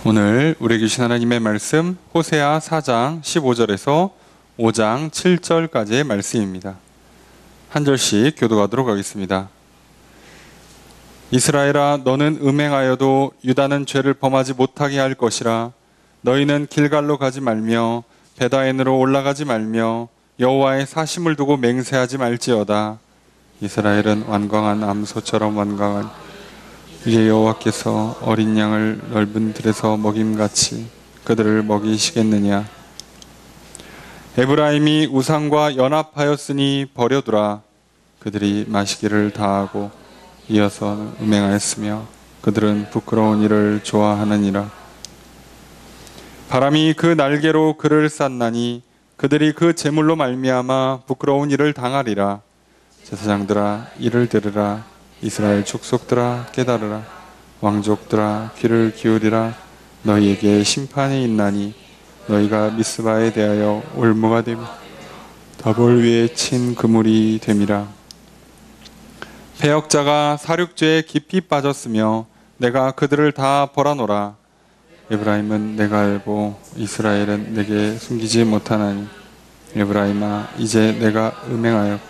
오늘 우리에게 주신 하나님의 말씀 호세아 4장 15절에서 5장 7절까지의 말씀입니다. 한 절씩 교독하도록 하겠습니다. 이스라엘아, 너는 음행하여도 유다는 죄를 범하지 못하게 할 것이라. 너희는 길갈로 가지 말며 베다엔으로 올라가지 말며 여호와의 사심을 두고 맹세하지 말지어다. 이스라엘은 완강한 암소처럼 완강한 이제 여호와께서 어린 양을 넓은 들에서 먹임같이 그들을 먹이시겠느냐. 에브라임이 우상과 연합하였으니 버려두라. 그들이 마시기를 다하고 이어서 음행하였으며 그들은 부끄러운 일을 좋아하느니라. 바람이 그 날개로 그를 쌌나니 그들이 그 제물로 말미암아 부끄러운 일을 당하리라. 제사장들아, 이를 들으라. 이스라엘 족속들아, 깨달으라. 왕족들아, 귀를 기울이라. 너희에게 심판이 있나니 너희가 미스바에 대하여 올무가 되며 다볼 위에 친 그물이 됨이라. 배역자가 사륙죄에 깊이 빠졌으며 내가 그들을 다 벌하노라. 에브라임은 내가 알고 이스라엘은 내게 숨기지 못하나니 에브라임아, 이제 내가 음행하여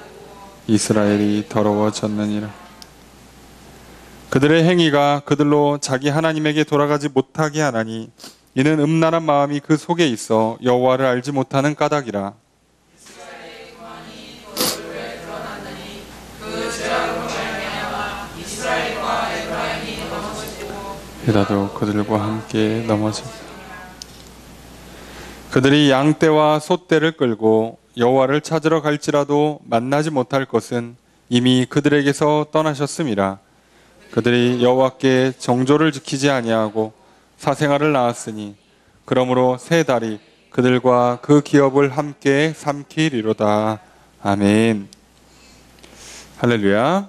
이스라엘이 더러워졌느니라. 그들의 행위가 그들로 자기 하나님에게 돌아가지 못하게 하나니 이는 음란한 마음이 그 속에 있어 여호와를 알지 못하는 까닭이라. 유다도 그들과 함께 넘어져 그들이 양떼와 소떼를 끌고 여호와를 찾으러 갈지라도 만나지 못할 것은 이미 그들에게서 떠나셨음이라. 그들이 여호와께 정조를 지키지 아니하고 사생아를 낳았으니 그러므로 세 달이 그들과 그 기업을 함께 삼키리로다. 아멘. 할렐루야.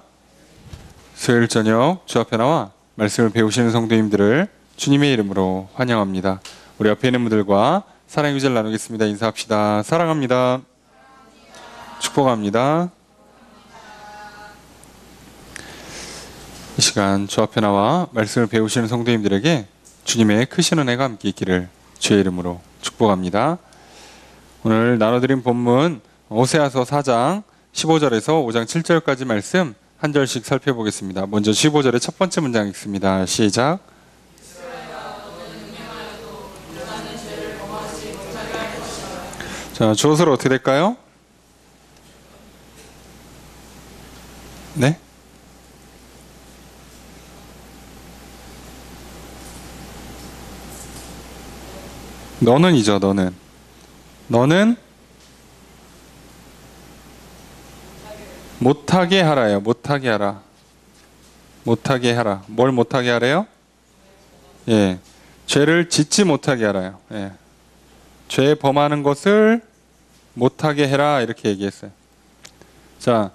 수요일 저녁 주 앞에 나와 말씀을 배우시는 성도님들을 주님의 이름으로 환영합니다. 우리 옆에 있는 분들과 사랑의 유절 나누겠습니다. 인사합시다. 사랑합니다. 축복합니다. 이 시간 주 앞에 나와 말씀을 배우시는 성도님들에게 주님의 크신 은혜가 함께 있기를 주의 이름으로 축복합니다. 오늘 나눠드린 본문 호세아서 4장 15절에서 5장 7절까지 말씀 한 절씩 살펴보겠습니다. 먼저 15절의 첫 번째 문장 읽습니다. 시작. 자, 주어서로 어떻게 될까요? 네? 너는이죠. 너는 못하게 하라요. 못하게 하라. 못하게 하라. 뭘 못하게 하래요? 예, 죄를 짓지 못하게 하라요. 예, 죄 범하는 것을 못하게 해라 이렇게 얘기했어요. 자,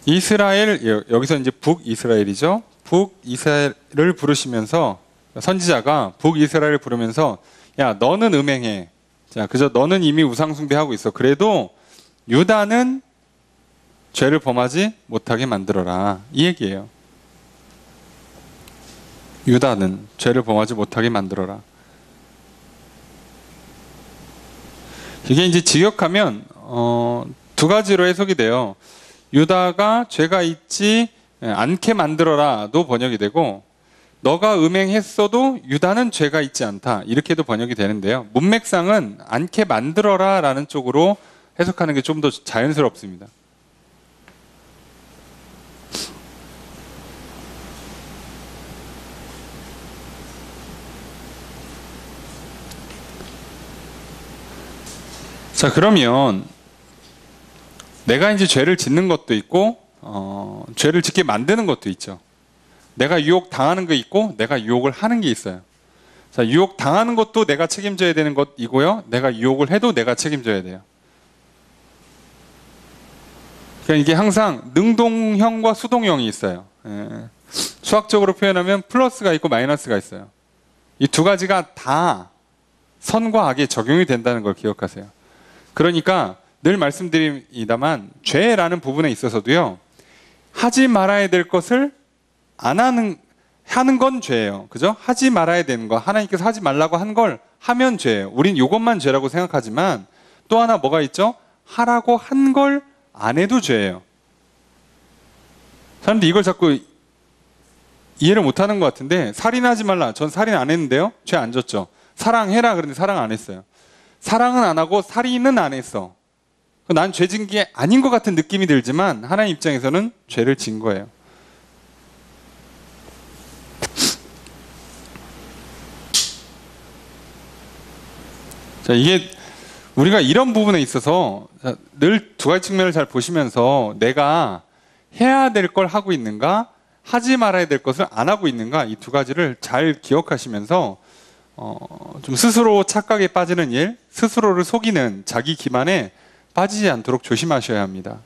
이스라엘, 여기서 이제 북이스라엘이죠. 북이스라엘을 부르시면서 선지자가 북이스라엘을 부르면서 야, 너는 음행해. 자, 그저 너는 이미 우상숭배하고 있어. 그래도 유다는 죄를 범하지 못하게 만들어라. 이 얘기예요. 유다는 죄를 범하지 못하게 만들어라. 이게 이제 직역하면 두 가지로 해석이 돼요. 유다가 죄가 있지 않게 만들어라도 번역이 되고, 너가 음행했어도 유다는 죄가 있지 않다 이렇게도 번역이 되는데요. 문맥상은 않게 만들어라 라는 쪽으로 해석하는 게 좀 더 자연스럽습니다. 자, 그러면 내가 이제 죄를 짓는 것도 있고 죄를 짓게 만드는 것도 있죠. 내가 유혹 당하는 게 있고 내가 유혹을 하는 게 있어요. 자, 유혹 당하는 것도 내가 책임져야 되는 것이고요. 내가 유혹을 해도 내가 책임져야 돼요. 그러니까 이게 항상 능동형과 수동형이 있어요. 예. 수학적으로 표현하면 플러스가 있고 마이너스가 있어요. 이 두 가지가 다 선과 악에 적용이 된다는 걸 기억하세요. 그러니까 늘 말씀드립니다만 죄라는 부분에 있어서도요, 하지 말아야 될 것을 안 하는, 하는 건 죄예요. 그죠? 하지 말아야 되는 거, 하나님께서 하지 말라고 한 걸 하면 죄예요. 우린 이것만 죄라고 생각하지만 또 하나 뭐가 있죠? 하라고 한 걸 안 해도 죄예요. 사람들이 이걸 자꾸 이해를 못하는 것 같은데, 살인하지 말라. 전 살인 안 했는데요? 죄 안 졌죠. 사랑해라. 그런데 사랑 안 했어요. 사랑은 안 하고 살인은 안 했어. 난 죄 진 게 아닌 것 같은 느낌이 들지만 하나님 입장에서는 죄를 진 거예요. 자, 이게 우리가 이런 부분에 있어서 늘 두 가지 측면을 잘 보시면서 내가 해야 될 걸 하고 있는가, 하지 말아야 될 것을 안 하고 있는가, 이 두 가지를 잘 기억하시면서 좀 스스로 착각에 빠지는 일, 스스로를 속이는 자기 기만에 빠지지 않도록 조심하셔야 합니다.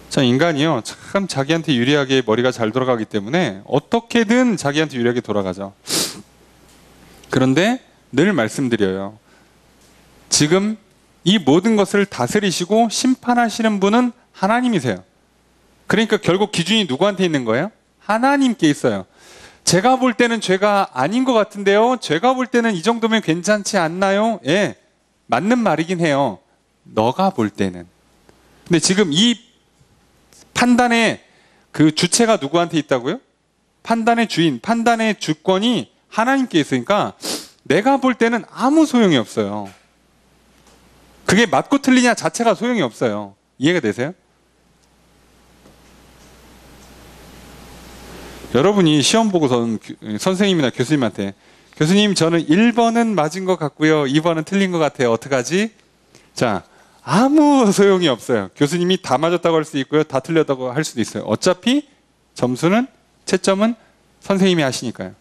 자, 인간이요, 참 자기한테 유리하게 머리가 잘 돌아가기 때문에 어떻게든 자기한테 유리하게 돌아가죠. 그런데 늘 말씀드려요. 지금 이 모든 것을 다스리시고 심판하시는 분은 하나님이세요. 그러니까 결국 기준이 누구한테 있는 거예요? 하나님께 있어요. 제가 볼 때는 죄가 아닌 것 같은데요. 제가 볼 때는 이 정도면 괜찮지 않나요? 예, 맞는 말이긴 해요. 너가 볼 때는. 근데 지금 이 판단의 그 주체가 누구한테 있다고요? 판단의 주인, 판단의 주권이 하나님께 있으니까 내가 볼 때는 아무 소용이 없어요. 그게 맞고 틀리냐 자체가 소용이 없어요. 이해가 되세요? 여러분이 시험 보고선 선생님이나 교수님한테 교수님 저는 1번은 맞은 것 같고요. 2번은 틀린 것 같아요. 어떡하지? 자, 아무 소용이 없어요. 교수님이 다 맞았다고 할 수도 있고요. 다 틀렸다고 할 수도 있어요. 어차피 점수는, 채점은 선생님이 하시니까요.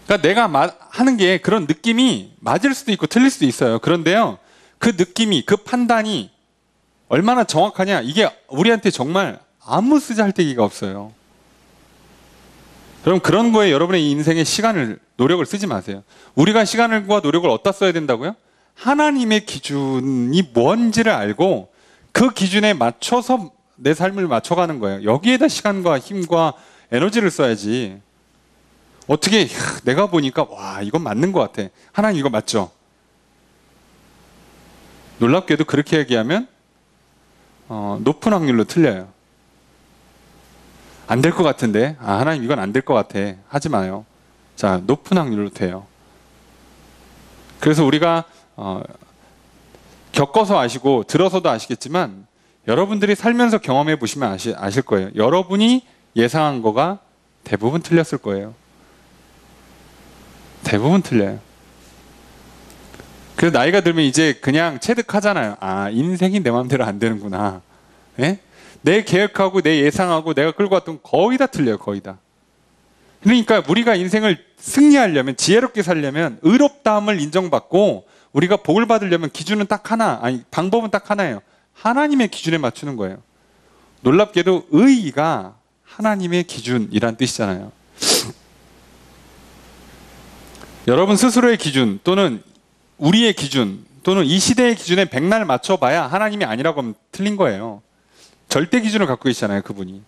그러니까 내가 하는 게 그런 느낌이 맞을 수도 있고 틀릴 수도 있어요. 그런데요, 그 느낌이, 그 판단이 얼마나 정확하냐, 이게 우리한테 정말 아무 쓰잘데기가 없어요. 그럼 그런 거에 여러분의 인생의 시간을, 노력을 쓰지 마세요. 우리가 시간과 노력을 어디다 써야 된다고요? 하나님의 기준이 뭔지를 알고 그 기준에 맞춰서 내 삶을 맞춰가는 거예요. 여기에다 시간과 힘과 에너지를 써야지. 어떻게 내가 보니까 와, 이건 맞는 것 같아. 하나님 이거 맞죠? 놀랍게도 그렇게 얘기하면 높은 확률로 틀려요. 안 될 것 같은데, 하나님 이건 안 될 것 같아. 하지 마요. 자, 높은 확률로 돼요. 그래서 우리가 겪어서 아시고 들어서도 아시겠지만 여러분들이 살면서 경험해 보시면 아실 거예요. 여러분이 예상한 거가 대부분 틀렸을 거예요. 대부분 틀려요. 그래서 나이가 들면 이제 그냥 체득하잖아요. 인생이 내 마음대로 안 되는구나. 예? 내 계획하고 내 예상하고 내가 끌고 왔던 거의 다 틀려요. 거의 다. 그러니까 우리가 인생을 승리하려면, 지혜롭게 살려면 의롭다함을 인정받고 우리가 복을 받으려면 기준은 딱 하나, 방법은 딱 하나예요. 하나님의 기준에 맞추는 거예요. 놀랍게도 의의가 하나님의 기준이란 뜻이잖아요. 여러분 스스로의 기준 또는 우리의 기준 또는 이 시대의 기준에 백날 맞춰봐야 하나님이 아니라고 하면 틀린 거예요. 절대 기준을 갖고 계시잖아요, 그분이.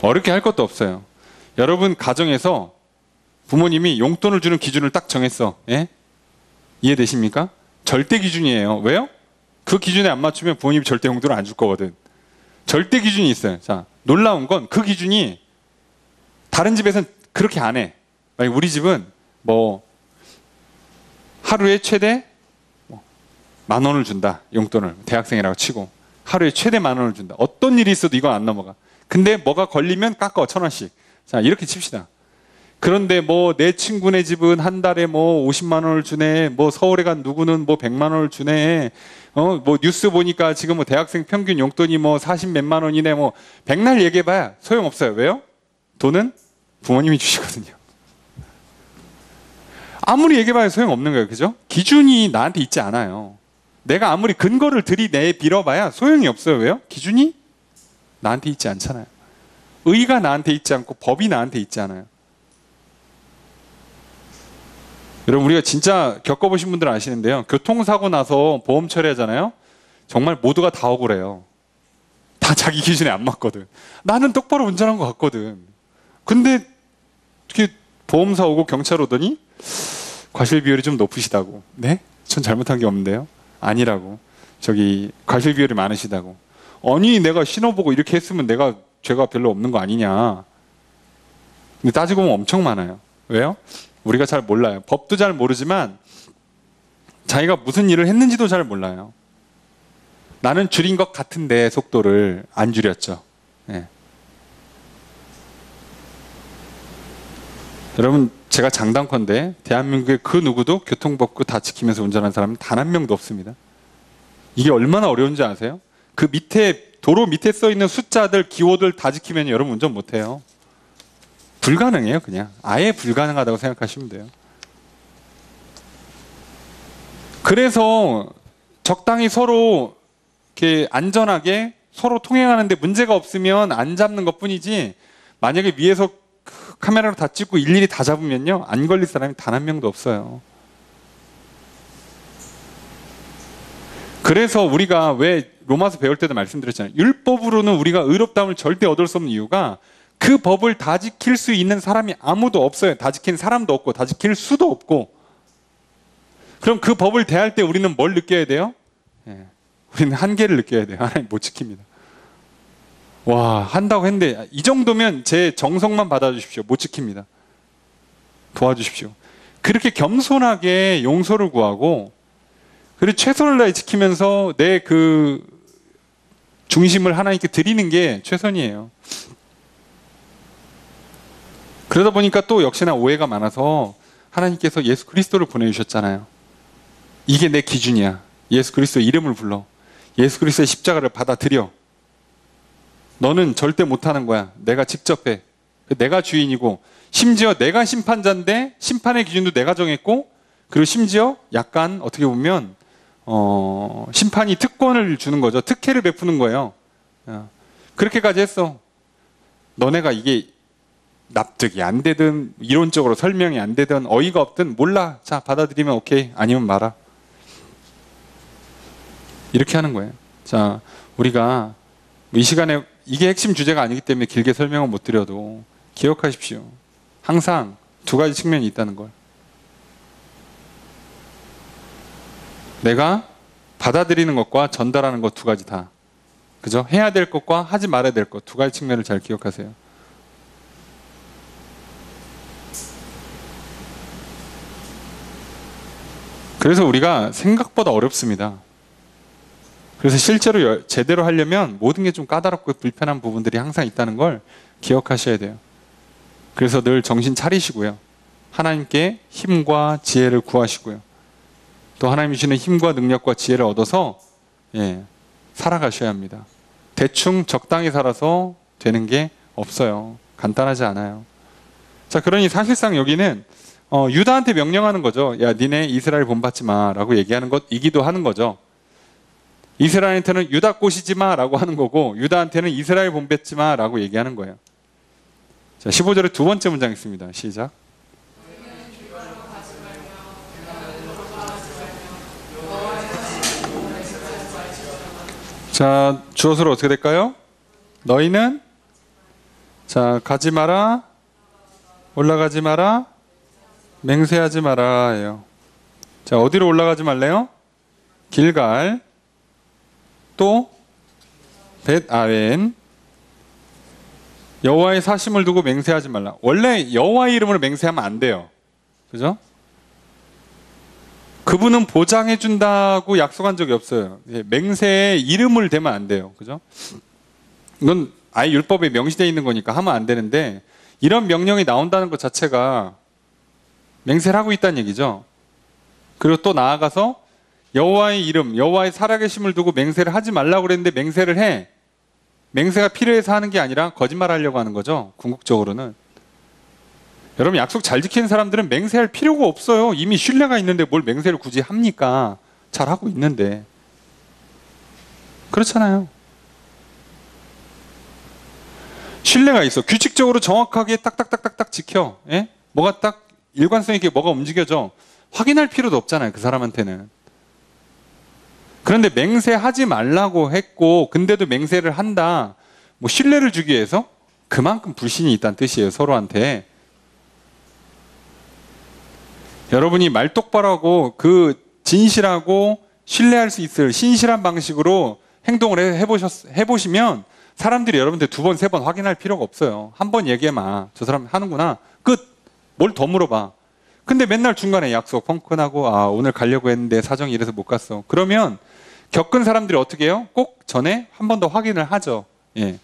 어렵게 할 것도 없어요. 여러분 가정에서 부모님이 용돈을 주는 기준을 딱 정했어. 예? 이해되십니까? 절대 기준이에요. 왜요? 그 기준에 안 맞추면 부모님이 절대 용돈을 안 줄 거거든. 절대 기준이 있어요. 자, 놀라운 건 그 기준이 다른 집에서는 그렇게 안 해. 우리 집은 하루에 최대 10,000원을 준다. 용돈을. 대학생이라고 치고. 하루에 최대 10,000원을 준다. 어떤 일이 있어도 이건 안 넘어가. 근데 뭐가 걸리면 깎아 1,000원씩. 자, 이렇게 칩시다. 그런데 내 친구네 집은 한 달에 50만 원을 주네. 서울에 간 누구는 100만 원을 주네. 뉴스 보니까 지금 대학생 평균 용돈이 40 몇만 원이네. 백날 얘기해봐야 소용없어요. 왜요? 돈은 부모님이 주시거든요. 아무리 얘기해봐야 소용없는 거예요. 그죠? 기준이 나한테 있지 않아요. 내가 아무리 근거를 들이내 빌어봐야 소용이 없어요. 왜요? 기준이 나한테 있지 않잖아요. 의가 나한테 있지 않고 법이 나한테 있지 않아요. 여러분 우리가 진짜 겪어보신 분들은 아시는데요. 교통사고 나서 보험 처리하잖아요. 정말 모두가 다 억울해요. 다 자기 기준에 안 맞거든. 나는 똑바로 운전한 것 같거든. 근데 어떻게 보험사 오고 경찰 오더니 과실 비율이 좀 높으시다고. 네? 전 잘못한 게 없는데요. 아니라고. 저기 과실 비율이 많으시다고. 아니 내가 신호 보고 이렇게 했으면 내가 죄가 별로 없는 거 아니냐. 근데 따지고 보면 엄청 많아요. 왜요? 우리가 잘 몰라요. 법도 잘 모르지만 자기가 무슨 일을 했는지도 잘 몰라요. 나는 줄인 것 같은데 속도를 안 줄였죠. 네. 여러분 제가 장담컨대 대한민국의 그 누구도 교통법규 다 지키면서 운전하는 사람은 단 한 명도 없습니다. 이게 얼마나 어려운지 아세요? 그 밑에 도로 밑에 써 있는 숫자들 기호들 다 지키면 여러분 운전 못해요. 불가능해요. 그냥 아예 불가능하다고 생각하시면 돼요. 그래서 적당히 서로 이렇게 안전하게 서로 통행하는데 문제가 없으면 안 잡는 것뿐이지, 만약에 위에서 카메라로 다 찍고 일일이 다 잡으면요 안 걸릴 사람이 단 한 명도 없어요. 그래서 우리가 왜 로마서 배울 때도 말씀드렸잖아요. 율법으로는 우리가 의롭다움을 절대 얻을 수 없는 이유가 그 법을 다 지킬 수 있는 사람이 아무도 없어요. 다 지킨 사람도 없고 다 지킬 수도 없고. 그럼 그 법을 대할 때 우리는 뭘 느껴야 돼요? 우리는 한계를 느껴야 돼요. 하나님 못 지킵니다. 와, 한다고 했는데 이 정도면 제 정성만 받아주십시오. 못 지킵니다. 도와주십시오. 그렇게 겸손하게 용서를 구하고 그리고 최선을 다해 지키면서 내 그 중심을 하나님께 드리는 게 최선이에요. 그러다 보니까 또 역시나 오해가 많아서 하나님께서 예수 그리스도를 보내주셨잖아요. 이게 내 기준이야. 예수 그리스도 이름을 불러. 예수 그리스도의 십자가를 받아들여. 너는 절대 못하는 거야. 내가 직접 해. 내가 주인이고 심지어 내가 심판자인데 심판의 기준도 내가 정했고, 그리고 심지어 약간 어떻게 보면 심판이 특권을 주는 거죠. 특혜를 베푸는 거예요. 그렇게까지 했어. 너네가 이게 납득이 안 되든 이론적으로 설명이 안 되든 어이가 없든 몰라. 자, 받아들이면 오케이. 아니면 말아. 이렇게 하는 거예요. 자, 우리가 이 시간에 이게 핵심 주제가 아니기 때문에 길게 설명은 못 드려도 기억하십시오. 항상 두 가지 측면이 있다는 걸. 내가 받아들이는 것과 전달하는 것 두 가지 다. 그죠? 해야 될 것과 하지 말아야 될 것 두 가지 측면을 잘 기억하세요. 그래서 우리가 생각보다 어렵습니다. 그래서 실제로 제대로 하려면 모든 게 좀 까다롭고 불편한 부분들이 항상 있다는 걸 기억하셔야 돼요. 그래서 늘 정신 차리시고요. 하나님께 힘과 지혜를 구하시고요. 또 하나님이 주시는 힘과 능력과 지혜를 얻어서 살아가셔야 합니다. 대충 적당히 살아서 되는 게 없어요. 간단하지 않아요. 자, 그러니 사실상 여기는 유다한테 명령하는 거죠. 야, 니네 이스라엘 본받지 마 라고 얘기하는 것이기도 하는 거죠. 이스라엘한테는 유다 꼬시지 마 라고 하는 거고, 유다한테는 이스라엘 본받지 마 라고 얘기하는 거예요. 자, 15절에 두 번째 문장 있습니다. 시작. 자, 주어서로 어떻게 될까요? 너희는 자, 가지 마라, 올라가지 마라, 맹세하지 마라 예요. 자, 어디로 올라가지 말래요? 길갈, 또 벳아웬, 여호와의 사심을 두고 맹세하지 말라. 원래 여호와의 이름으로 맹세하면 안 돼요. 그죠? 그분은 보장해 준다고 약속한 적이 없어요. 맹세에 이름을 대면 안 돼요. 그죠? 이건 아예 율법에 명시되어 있는 거니까 하면 안 되는데, 이런 명령이 나온다는 것 자체가 맹세를 하고 있다는 얘기죠. 그리고 또 나아가서 여호와의 이름, 여호와의 살아계심을 두고 맹세를 하지 말라고 그랬는데 맹세를 해. 맹세가 필요해서 하는 게 아니라 거짓말하려고 하는 거죠. 궁극적으로는. 여러분, 약속 잘 지키는 사람들은 맹세할 필요가 없어요. 이미 신뢰가 있는데 뭘 맹세를 굳이 합니까? 잘하고 있는데. 그렇잖아요. 신뢰가 있어. 규칙적으로 정확하게 딱딱딱딱딱 지켜. 예? 뭐가 딱 일관성 있게 뭐가 움직여져. 확인할 필요도 없잖아요. 그 사람한테는. 그런데 맹세하지 말라고 했고 근데도 맹세를 한다. 뭐 신뢰를 주기 위해서 그만큼 불신이 있다는 뜻이에요. 서로한테. 여러분이 말 똑바로 하고 그 진실하고 신뢰할 수 있을 신실한 방식으로 행동을 해보시면 사람들이 여러분들 2번, 3번 확인할 필요가 없어요. 한 번 얘기해봐. 저 사람 하는구나. 끝. 뭘 더 물어봐. 근데 맨날 중간에 약속 펑크나고 오늘 가려고 했는데 사정이 이래서 못 갔어. 그러면 겪은 사람들이 어떻게 해요? 꼭 전에 한 번 더 확인을 하죠. 예.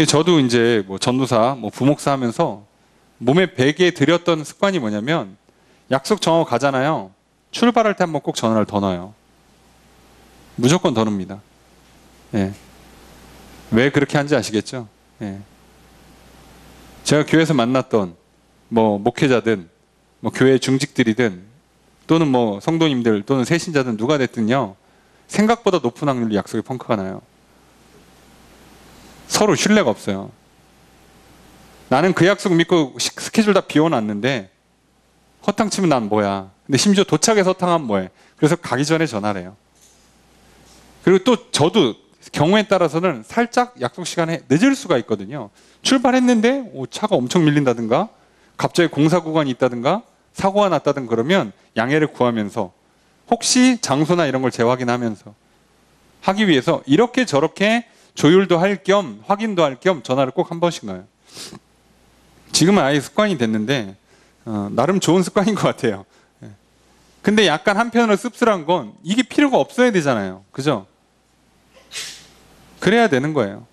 저도 이제 뭐 전도사, 뭐 부목사 하면서 몸에 베개 들였던 습관이 뭐냐면 약속 정하고 가잖아요. 출발할 때 한번 꼭 전화를 더 넣어요. 무조건 더 넣습니다. 예. 왜 그렇게 하는지 아시겠죠? 예. 제가 교회에서 만났던 뭐 목회자든 뭐 교회 중직들이든 또는 뭐 성도님들 또는 새신자든 누가 됐든요. 생각보다 높은 확률로 약속에 펑크가 나요. 서로 신뢰가 없어요. 나는 그 약속 믿고 스케줄 다 비워놨는데 허탕 치면 난 뭐야. 근데 심지어 도착해서 허탕하면 뭐해. 그래서 가기 전에 전화를 해요. 그리고 또 저도 경우에 따라서는 살짝 약속 시간에 늦을 수가 있거든요. 출발했는데 차가 엄청 밀린다든가 갑자기 공사 구간이 있다든가 사고가 났다든가 그러면 양해를 구하면서 혹시 장소나 이런 걸 재확인하면서 하기 위해서 이렇게 저렇게 조율도 할 겸 확인도 할 겸 전화를 꼭 한 번씩 넣어요. 지금은 아예 습관이 됐는데 나름 좋은 습관인 것 같아요. 근데 약간 한편으로 씁쓸한 건 이게 필요가 없어야 되잖아요. 그죠? 그래야 되는 거예요.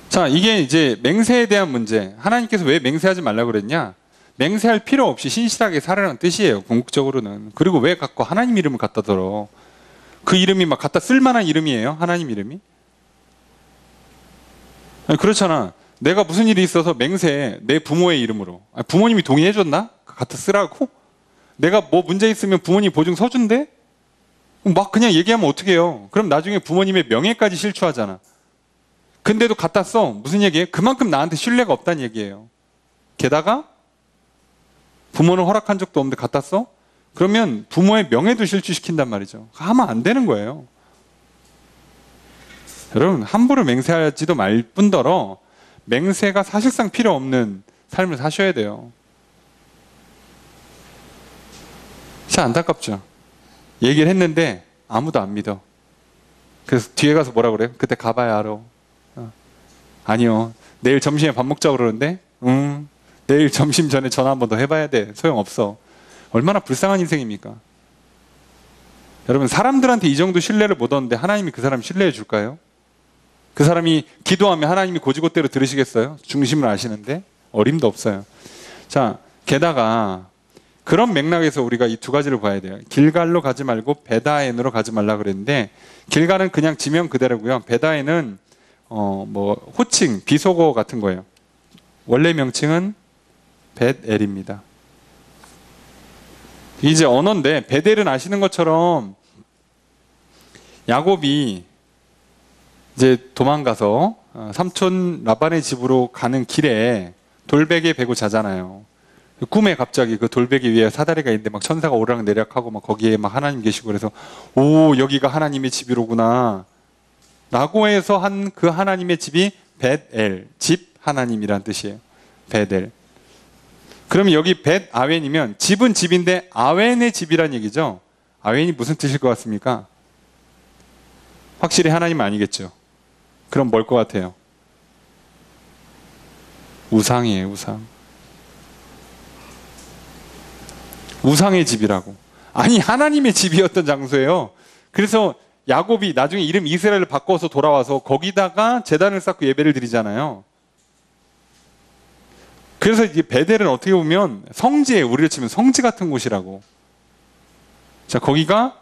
자, 이게 이제 맹세에 대한 문제. 하나님께서 왜 맹세하지 말라고 그랬냐? 맹세할 필요 없이 신실하게 살아라는 뜻이에요. 궁극적으로는. 그리고 왜 갖고 하나님 이름을 갖다 들어? 그 이름이 막 갖다 쓸만한 이름이에요? 하나님 이름이? 아니, 그렇잖아. 내가 무슨 일이 있어서 맹세해. 내 부모의 이름으로. 아니, 부모님이 동의해줬나? 갖다 쓰라고? 내가 뭐 문제 있으면 부모님 보증 서준대? 막 그냥 얘기하면 어떻게 해요? 그럼 나중에 부모님의 명예까지 실추하잖아. 근데도 갖다 써. 무슨 얘기예요? 그만큼 나한테 신뢰가 없다는 얘기예요. 게다가 부모는 허락한 적도 없는데 갖다 써? 그러면 부모의 명예도 실추시킨단 말이죠. 하면 안 되는 거예요. 여러분 함부로 맹세하지도 말 뿐더러 맹세가 사실상 필요 없는 삶을 사셔야 돼요. 진짜 안타깝죠. 얘기를 했는데 아무도 안 믿어. 그래서 뒤에 가서 뭐라 그래요? 그때 가봐야 알아. 아니요. 내일 점심에 밥 먹자고 그러는데 내일 점심 전에 전화 한 번 더 해봐야 돼. 소용없어. 얼마나 불쌍한 인생입니까? 여러분 사람들한테 이 정도 신뢰를 못 얻는데 하나님이 그 사람 신뢰해 줄까요? 그 사람이 기도하면 하나님이 고지고대로 들으시겠어요? 중심을 아시는데? 어림도 없어요. 자, 게다가 그런 맥락에서 우리가 이 2가지를 봐야 돼요. 길갈로 가지 말고 베다엔으로 가지 말라 그랬는데 길갈은 그냥 지명 그대로고요. 베다엔은 뭐 호칭, 비속어 같은 거예요. 원래 명칭은 벳엘입니다. 이제 언어인데 베델은 아시는 것처럼 야곱이 이제 도망가서 삼촌 라반의 집으로 가는 길에 돌베개 베고 자잖아요. 꿈에 갑자기 그 돌베개 위에 사다리가 있는데 막 천사가 오르락내리락하고 막 거기에 막 하나님 계시고 그래서 오 여기가 하나님의 집이로구나 라고 해서 한 그 하나님의 집이 벳엘, 집 하나님이란 뜻이에요. 베델. 그러면 여기 벳 아웬이면 집은 집인데 아웬의 집이란 얘기죠. 아웬이 무슨 뜻일 것 같습니까? 확실히 하나님 아니겠죠. 그럼 뭘 것 같아요? 우상이에요. 우상. 우상의 집이라고. 아니 하나님의 집이었던 장소예요. 그래서 야곱이 나중에 이름 이스라엘을 바꿔서 돌아와서 거기다가 제단을 쌓고 예배를 드리잖아요. 그래서 이 베델은 어떻게 보면 성지에 우리를 치면 성지 같은 곳이라고. 자, 거기가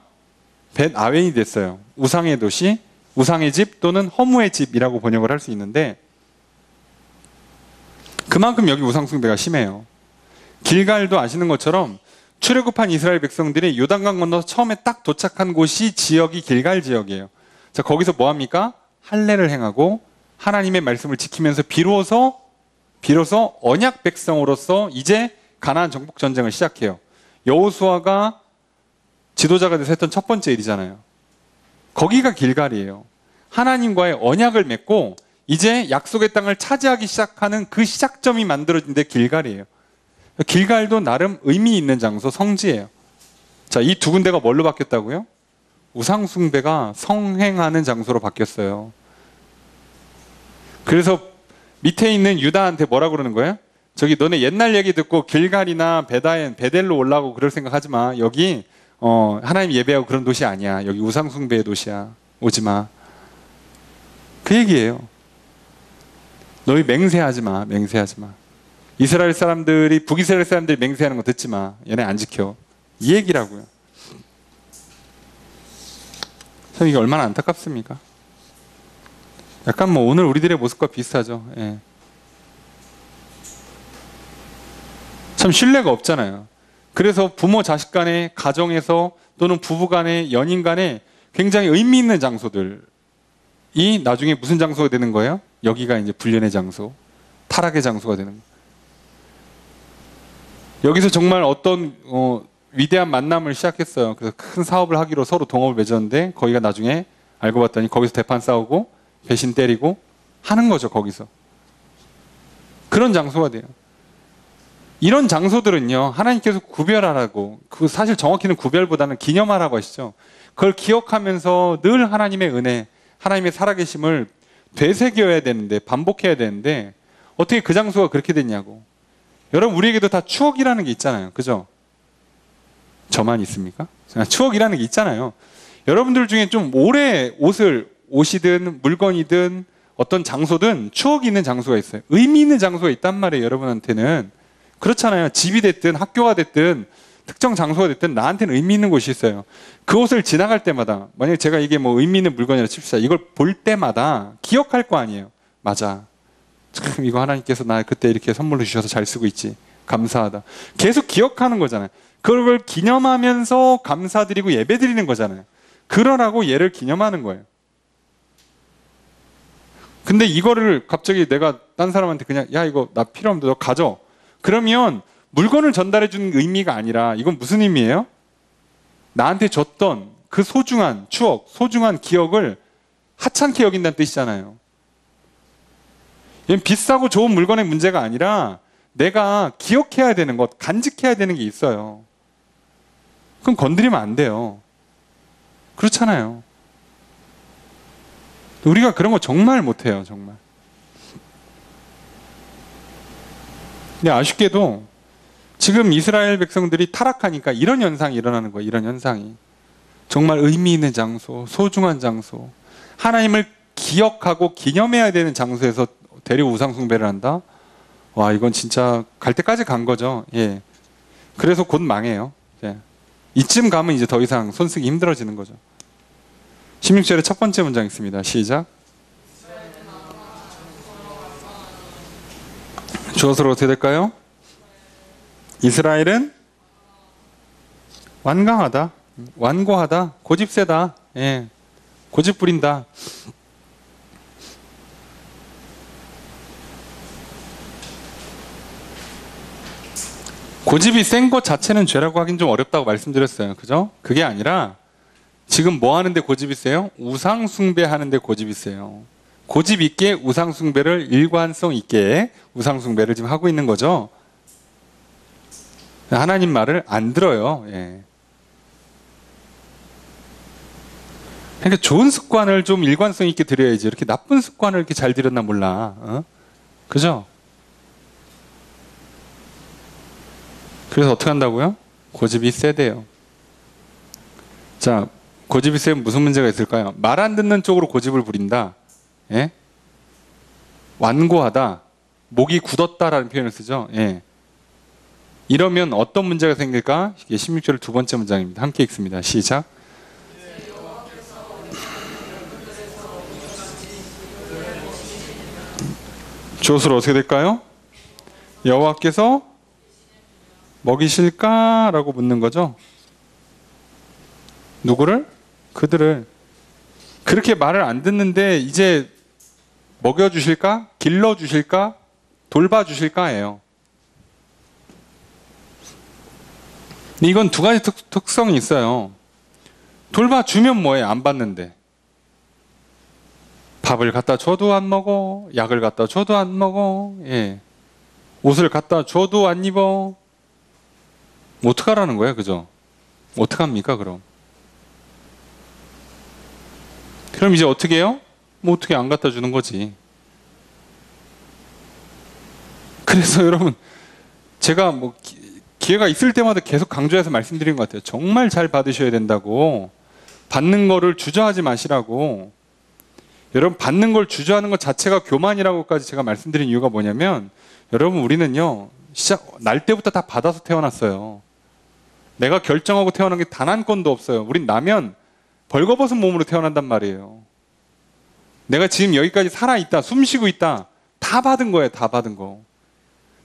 벳 아웬이 됐어요. 우상의 도시, 우상의 집 또는 허무의 집이라고 번역을 할 수 있는데 그만큼 여기 우상 숭배가 심해요. 길갈도 아시는 것처럼 출애굽한 이스라엘 백성들이 요단강 건너서 처음에 딱 도착한 곳이 지역이 길갈 지역이에요. 자, 거기서 뭐 합니까? 할례를 행하고 하나님의 말씀을 지키면서 비로소 언약 백성으로서 이제 가나안 정복 전쟁을 시작해요. 여호수아가 지도자가 돼서 했던 첫 번째 일이잖아요. 거기가 길갈이에요. 하나님과의 언약을 맺고 이제 약속의 땅을 차지하기 시작하는 그 시작점이 만들어진 데 길갈이에요. 길갈도 나름 의미 있는 장소, 성지예요. 자, 이 두 군데가 뭘로 바뀌었다고요? 우상 숭배가 성행하는 장소로 바뀌었어요. 그래서 밑에 있는 유다한테 뭐라 그러는 거예요? 저기 너네 옛날 얘기 듣고 길갈이나 베델로 올라가고 그럴 생각하지 마. 여기 하나님 예배하고 그런 도시 아니야. 여기 우상 숭배의 도시야. 오지 마. 그 얘기예요. 너희 맹세하지 마. 맹세하지 마. 이스라엘 사람들이 북이스라엘 사람들이 맹세하는 거 듣지 마. 얘네 안 지켜. 이 얘기라고요. 참 이게 얼마나 안타깝습니까? 약간 뭐 오늘 우리들의 모습과 비슷하죠. 예. 참 신뢰가 없잖아요. 그래서 부모 자식 간에, 가정에서 또는 부부 간에, 연인 간에 굉장히 의미 있는 장소들이 나중에 무슨 장소가 되는 거예요? 여기가 이제 불륜의 장소, 타락의 장소가 되는 거예요. 여기서 정말 어떤 위대한 만남을 시작했어요. 그래서 큰 사업을 하기로 서로 동업을 맺었는데 거기가 나중에 알고 봤더니 거기서 대판 싸우고 배신 때리고 하는 거죠. 거기서. 그런 장소가 돼요. 이런 장소들은요, 하나님께서 구별하라고, 그 사실 정확히는 구별보다는 기념하라고 하시죠. 그걸 기억하면서 늘 하나님의 은혜, 하나님의 살아계심을 되새겨야 되는데, 반복해야 되는데, 어떻게 그 장소가 그렇게 됐냐고. 여러분, 우리에게도 다 추억이라는 게 있잖아요. 그죠? 저만 있습니까? 추억이라는 게 있잖아요. 여러분들 중에 좀 오래 옷이든 물건이든 어떤 장소든 추억이 있는 장소가 있어요. 의미 있는 장소가 있단 말이에요. 여러분한테는. 그렇잖아요. 집이 됐든 학교가 됐든 특정 장소가 됐든 나한테는 의미 있는 곳이 있어요. 그 옷을 지나갈 때마다, 만약에 제가 이게 뭐 의미 있는 물건이라 칩시다. 이걸 볼 때마다 기억할 거 아니에요. 맞아. 참 이거 하나님께서 나 그때 이렇게 선물로 주셔서 잘 쓰고 있지. 감사하다. 계속 기억하는 거잖아요. 그걸 기념하면서 감사드리고 예배드리는 거잖아요. 그러라고 얘를 기념하는 거예요. 근데 이거를 갑자기 내가 딴 사람한테 그냥 야 이거 나 필요 없는데 너 가져. 그러면 물건을 전달해 주는 의미가 아니라 이건 무슨 의미예요? 나한테 줬던 그 소중한 추억, 소중한 기억을 하찮게 여긴다는 뜻이잖아요. 이건 비싸고 좋은 물건의 문제가 아니라 내가 기억해야 되는 것, 간직해야 되는 게 있어요. 그럼 건드리면 안 돼요. 그렇잖아요. 우리가 그런 거 정말 못해요. 정말. 근데 아쉽게도 지금 이스라엘 백성들이 타락하니까 이런 현상이 일어나는 거예요. 이런 현상이. 정말 의미 있는 장소, 소중한 장소, 하나님을 기억하고 기념해야 되는 장소에서 데리고 우상 숭배를 한다? 와, 이건 진짜 갈 때까지 간 거죠. 예. 그래서 곧 망해요. 예. 이쯤 가면 이제 더 이상 손 쓰기 힘들어지는 거죠. 16절의 첫 번째 문장 있습니다. 시작. 주어서로 어떻게 될까요? 이스라엘은 완강하다, 완고하다, 고집세다, 예, 고집 부린다. 고집이 센 것 자체는 죄라고 하긴 좀 어렵다고 말씀드렸어요. 그죠? 그게 아니라 지금 뭐 하는데 고집이 세요? 우상 숭배하는데 고집이 세요. 고집 있게 우상 숭배를 일관성 있게 우상 숭배를 지금 하고 있는 거죠. 하나님 말을 안 들어요. 예. 그러니까 좋은 습관을 좀 일관성 있게 들여야지. 이렇게 나쁜 습관을 이렇게 잘 들였나 몰라. 그죠? 그래서 어떻게 한다고요? 고집이 세대요. 자, 고집이 세면 무슨 문제가 있을까요? 말 안 듣는 쪽으로 고집을 부린다. 예? 완고하다. 목이 굳었다라는 표현을 쓰죠. 예. 이러면 어떤 문제가 생길까? 이게 16절 두 번째 문장입니다. 함께 읽습니다. 시작. 주어수로 어떻게 될까요? 여호와께서 먹이실까라고 묻는 거죠. 누구를? 그들을. 그렇게 말을 안 듣는데 이제 먹여주실까? 길러주실까? 돌봐주실까예요. 근데 이건 두 가지 특성이 있어요. 돌봐주면 뭐해? 안 받는데. 밥을 갖다 줘도 안 먹어. 약을 갖다 줘도 안 먹어. 예. 옷을 갖다 줘도 안 입어. 뭐 어떡하라는 거야, 그죠? 어떡합니까, 그럼? 그럼 이제 어떻게 해요? 뭐 어떻게 안 갖다 주는 거지. 그래서 여러분, 제가 뭐 기회가 있을 때마다 계속 강조해서 말씀드린 것 같아요. 정말 잘 받으셔야 된다고. 받는 거를 주저하지 마시라고. 여러분, 받는 걸 주저하는 것 자체가 교만이라고까지 제가 말씀드린 이유가 뭐냐면, 여러분, 우리는요, 날 때부터 다 받아서 태어났어요. 내가 결정하고 태어난 게 단 한 건도 없어요. 우린 나면 벌거벗은 몸으로 태어난단 말이에요. 내가 지금 여기까지 살아있다, 숨 쉬고 있다, 다 받은 거예요, 다 받은 거.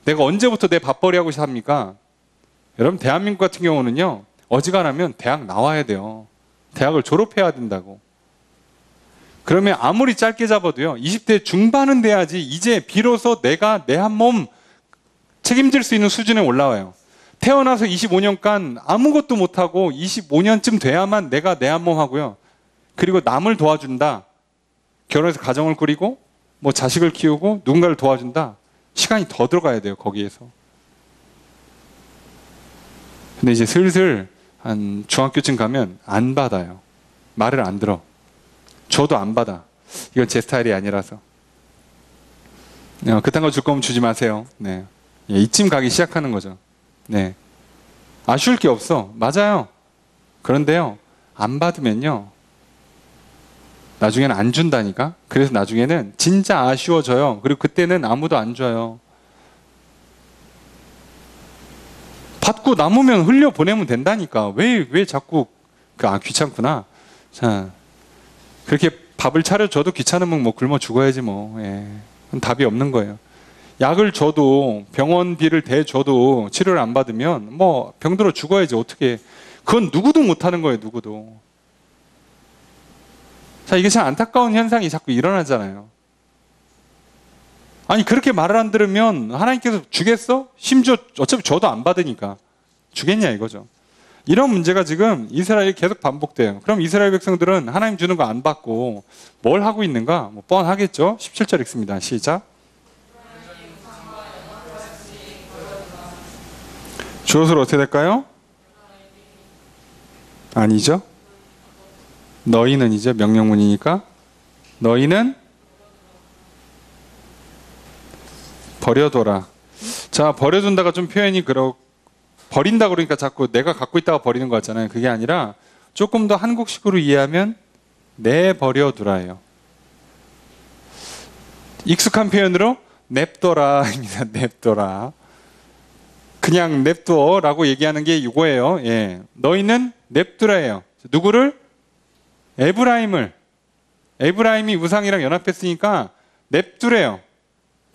내가 언제부터 내 밥벌이 하고 삽니까? 여러분, 대한민국 같은 경우는요, 어지간하면 대학 나와야 돼요. 대학을 졸업해야 된다고. 그러면 아무리 짧게 잡아도요, 20대 중반은 돼야지 이제 비로소 내가 내 한 몸 책임질 수 있는 수준에 올라와요. 태어나서 25년간 아무것도 못하고 25년쯤 돼야만 내가 내 한 몸 하고요. 그리고 남을 도와준다. 결혼해서 가정을 꾸리고 뭐 자식을 키우고 누군가를 도와준다. 시간이 더 들어가야 돼요, 거기에서. 근데 이제 슬슬 한 중학교쯤 가면 안 받아요. 말을 안 들어. 줘도 안 받아. 이건 제 스타일이 아니라서. 그딴 거 줄 거면 주지 마세요. 네. 이쯤 가기 시작하는 거죠. 네. 아쉬울 게 없어. 맞아요. 그런데요, 안 받으면요, 나중에는 안 준다니까? 그래서 나중에는 진짜 아쉬워져요. 그리고 그때는 아무도 안 줘요. 받고 남으면 흘려보내면 된다니까. 왜 자꾸, 귀찮구나. 자, 그렇게 밥을 차려줘도 귀찮으면 뭐 굶어 죽어야지 뭐. 예. 그건 답이 없는 거예요. 약을 줘도, 병원비를 대줘도 치료를 안 받으면 뭐 병들어 죽어야지 어떻게. 그건 누구도 못하는 거예요, 누구도. 자, 이게 참 안타까운 현상이 자꾸 일어나잖아요. 아니, 그렇게 말을 안 들으면 하나님께서 주겠어? 심지어 어차피 줘도 안 받으니까 주겠냐 이거죠. 이런 문제가 지금 이스라엘에 계속 반복돼요. 그럼 이스라엘 백성들은 하나님 주는 거 안 받고 뭘 하고 있는가? 뭐 뻔하겠죠. 17절 읽습니다. 시작. 주어서로 어떻게 될까요? 아니죠. 너희는 이제 명령문이니까 너희는 버려둬라. 자, 버려둔다가 좀 표현이 버린다 그러니까 자꾸 내가 갖고 있다가 버리는 거 같잖아요. 그게 아니라 조금 더 한국식으로 이해하면 내버려두라예요. 익숙한 표현으로 냅둬라입니다. 냅둬라. 그냥 냅둬라고 얘기하는 게 이거예요. 예. 너희는 냅두라예요. 누구를? 에브라임을. 에브라임이 우상이랑 연합했으니까 냅두래요.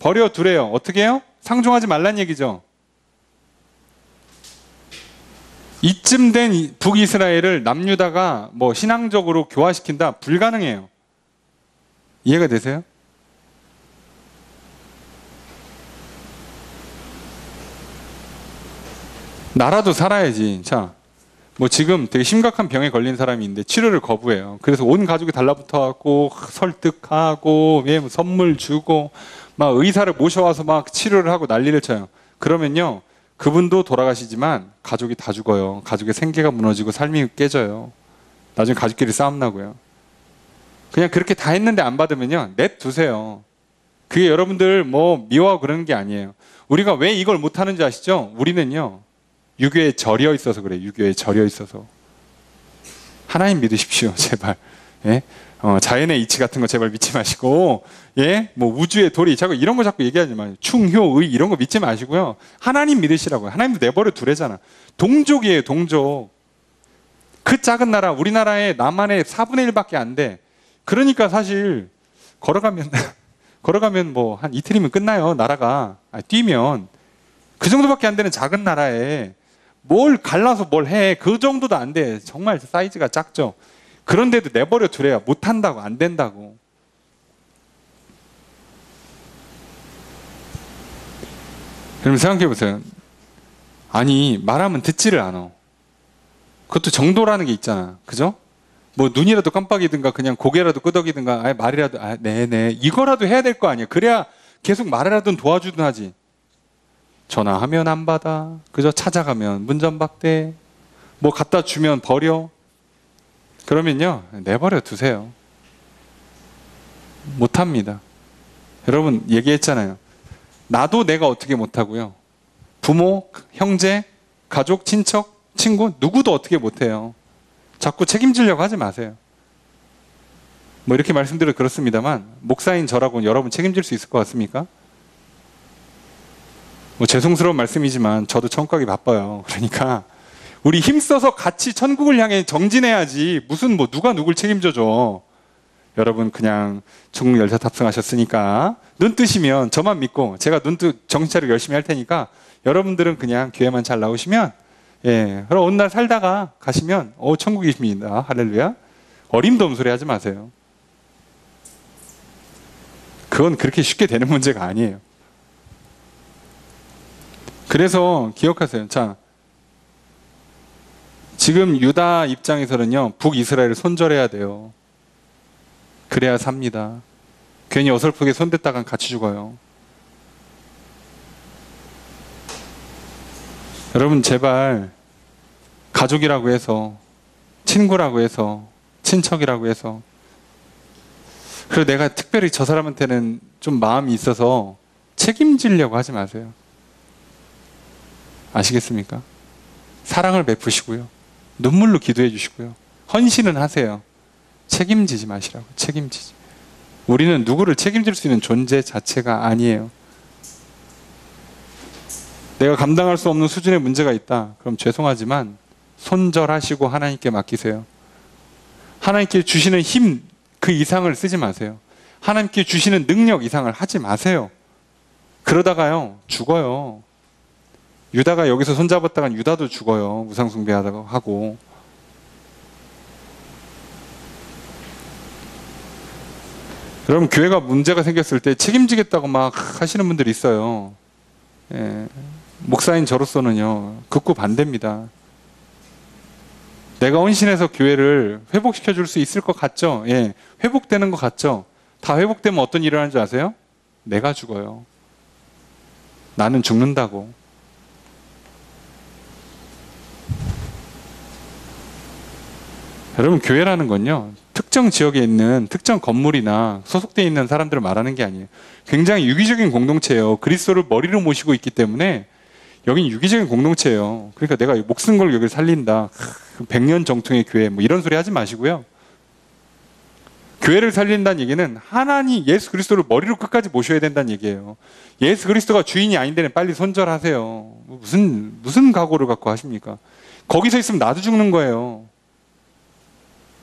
버려두래요. 어떻게 해요? 상종하지 말란 얘기죠. 이쯤 된 북이스라엘을 남유다가 뭐 신앙적으로 교화시킨다? 불가능해요. 이해가 되세요? 나라도 살아야지. 자, 뭐 지금 되게 심각한 병에 걸린 사람이 있는데 치료를 거부해요. 그래서 온 가족이 달라붙어갖고 설득하고 뭐 선물 주고 막 의사를 모셔와서 막 치료를 하고 난리를 쳐요. 그러면요, 그분도 돌아가시지만 가족이 다 죽어요. 가족의 생계가 무너지고 삶이 깨져요. 나중에 가족끼리 싸움 나고요. 그냥 그렇게 다 했는데 안 받으면요, 냅두세요. 그게 여러분들 뭐 미워하고 그러는 게 아니에요. 우리가 왜 이걸 못하는지 아시죠? 우리는요, 유교에 절여 있어서 그래요. 유교에 절여 있어서. 하나님 믿으십시오, 제발. 예? 자연의 이치 같은 거 제발 믿지 마시고, 예? 뭐 우주의 도리, 자꾸 이런 거 자꾸 얘기하지 마요. 충효의 이런 거 믿지 마시고요. 하나님 믿으시라고요. 하나님도 내버려 두래잖아. 동족이에요, 동족. 그 작은 나라, 우리나라의 남한의 4분의 1밖에 안 돼. 그러니까 사실 걸어가면 뭐 한 이틀이면 끝나요, 나라가. 뛰면. 그 정도밖에 안 되는 작은 나라에 뭘 갈라서 뭘 해. 그 정도도 안 돼. 정말 사이즈가 작죠. 그런데도 내버려 두래야 못한다고, 안 된다고. 그럼 생각해 보세요. 아니, 말하면 듣지를 않아. 그것도 정도라는 게 있잖아. 그죠? 뭐 눈이라도 깜빡이든가 그냥 고개라도 끄덕이든가 아예 말이라도 네네 이거라도 해야 될 거 아니야. 그래야 계속 말이라도 도와주든 하지. 전화하면 안 받아. 그죠? 찾아가면 문전박대. 뭐 갖다 주면 버려. 그러면요 내버려 두세요. 못합니다. 여러분 얘기했잖아요. 나도 내가 어떻게 못하고요. 부모, 형제, 가족, 친척, 친구 누구도 어떻게 못해요. 자꾸 책임지려고 하지 마세요. 뭐 이렇게 말씀드려 그렇습니다만 목사인 저라고는 여러분 책임질 수 있을 것 같습니까? 뭐 죄송스러운 말씀이지만 저도 천국하기 바빠요. 그러니까 우리 힘써서 같이 천국을 향해 정진해야지 무슨 뭐 누가 누굴 책임져줘. 여러분 그냥 중국 열차 탑승하셨으니까 눈 뜨시면 저만 믿고 제가 정신 차리고 열심히 할 테니까 여러분들은 그냥 교회만 잘 나오시면 그럼 어느 날 살다가 가시면 천국이십니다. 할렐루야. 어림도 소리 하지 마세요. 그건 그렇게 쉽게 되는 문제가 아니에요. 그래서 기억하세요. 자, 지금 유다 입장에서는요 북이스라엘을 손절해야 돼요. 그래야 삽니다. 괜히 어설프게 손댔다간 같이 죽어요. 여러분 제발 가족이라고 해서 친구라고 해서 친척이라고 해서 그리고 내가 특별히 저 사람한테는 좀 마음이 있어서 책임지려고 하지 마세요. 아시겠습니까? 사랑을 베푸시고요. 눈물로 기도해 주시고요. 헌신은 하세요. 책임지지 마시라고. 책임지지. 우리는 누구를 책임질 수 있는 존재 자체가 아니에요. 내가 감당할 수 없는 수준의 문제가 있다. 그럼 죄송하지만 손절하시고 하나님께 맡기세요. 하나님께 주시는 힘 그 이상을 쓰지 마세요. 하나님께 주시는 능력 이상을 하지 마세요. 그러다가요 죽어요. 유다가 여기서 손잡았다간 유다도 죽어요. 우상숭배하다가 하고. 여러분 교회가 문제가 생겼을 때 책임지겠다고 막 하시는 분들이 있어요. 목사인 저로서는요 극구 반대입니다. 내가 헌신해서 교회를 회복시켜 줄 수 있을 것 같죠? 회복되는 것 같죠? 다 회복되면 어떤 일을 하는 줄 아세요? 내가 죽어요. 나는 죽는다고. 여러분 교회라는 건요 특정 지역에 있는 특정 건물이나 소속되어 있는 사람들을 말하는 게 아니에요. 굉장히 유기적인 공동체예요. 그리스도를 머리로 모시고 있기 때문에 여긴 유기적인 공동체예요. 그러니까 내가 목숨 걸고 여기를 살린다. 100년 정통의 교회 뭐 이런 소리 하지 마시고요. 교회를 살린다는 얘기는 하나님 예수 그리스도를 머리로 끝까지 모셔야 된다는 얘기예요. 예수 그리스도가 주인이 아닌 데는 빨리 손절하세요. 무슨 각오를 갖고 하십니까? 거기서 있으면 나도 죽는 거예요.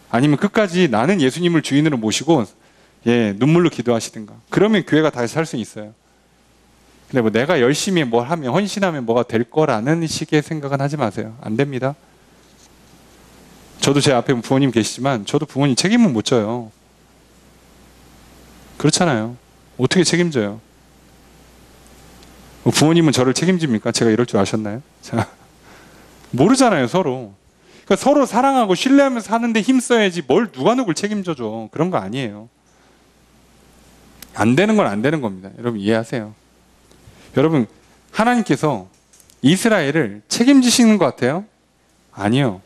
아니면 끝까지 나는 예수님을 주인으로 모시고 눈물로 기도하시든가. 그러면 교회가 다시 살 수 있어요. 근데 뭐 내가 열심히 뭘 하면 헌신하면 뭐가 될 거라는 식의 생각은 하지 마세요. 안 됩니다. 저도 제 앞에 부모님 계시지만 저도 부모님 책임은 못 져요. 그렇잖아요. 어떻게 책임져요? 부모님은 저를 책임집니까? 제가 이럴 줄 아셨나요? 자, 모르잖아요, 서로. 그러니까 서로 사랑하고 신뢰하면서 사는데 힘써야지 뭘 누가 누굴 책임져줘. 그런 거 아니에요. 안 되는 건 안 되는 겁니다. 여러분 이해하세요. 여러분 하나님께서 이스라엘을 책임지시는 것 같아요? 아니요.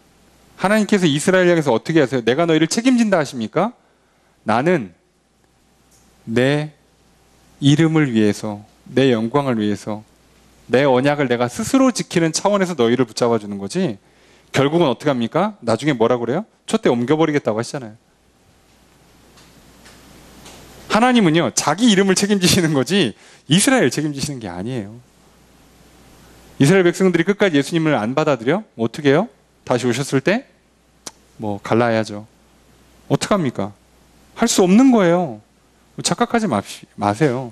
하나님께서 이스라엘 향해서 어떻게 하세요? 내가 너희를 책임진다 하십니까? 나는 내 이름을 위해서 내 영광을 위해서 내 언약을 내가 스스로 지키는 차원에서 너희를 붙잡아 주는 거지 결국은 어떻게 합니까? 나중에 뭐라고 그래요? 촛대 옮겨버리겠다고 하시잖아요. 하나님은요 자기 이름을 책임지시는 거지 이스라엘 책임지시는 게 아니에요. 이스라엘 백성들이 끝까지 예수님을 안 받아들여? 뭐 어떻게 해요? 다시 오셨을 때 뭐 갈라야죠. 어떡합니까? 할 수 없는 거예요. 착각하지 마세요.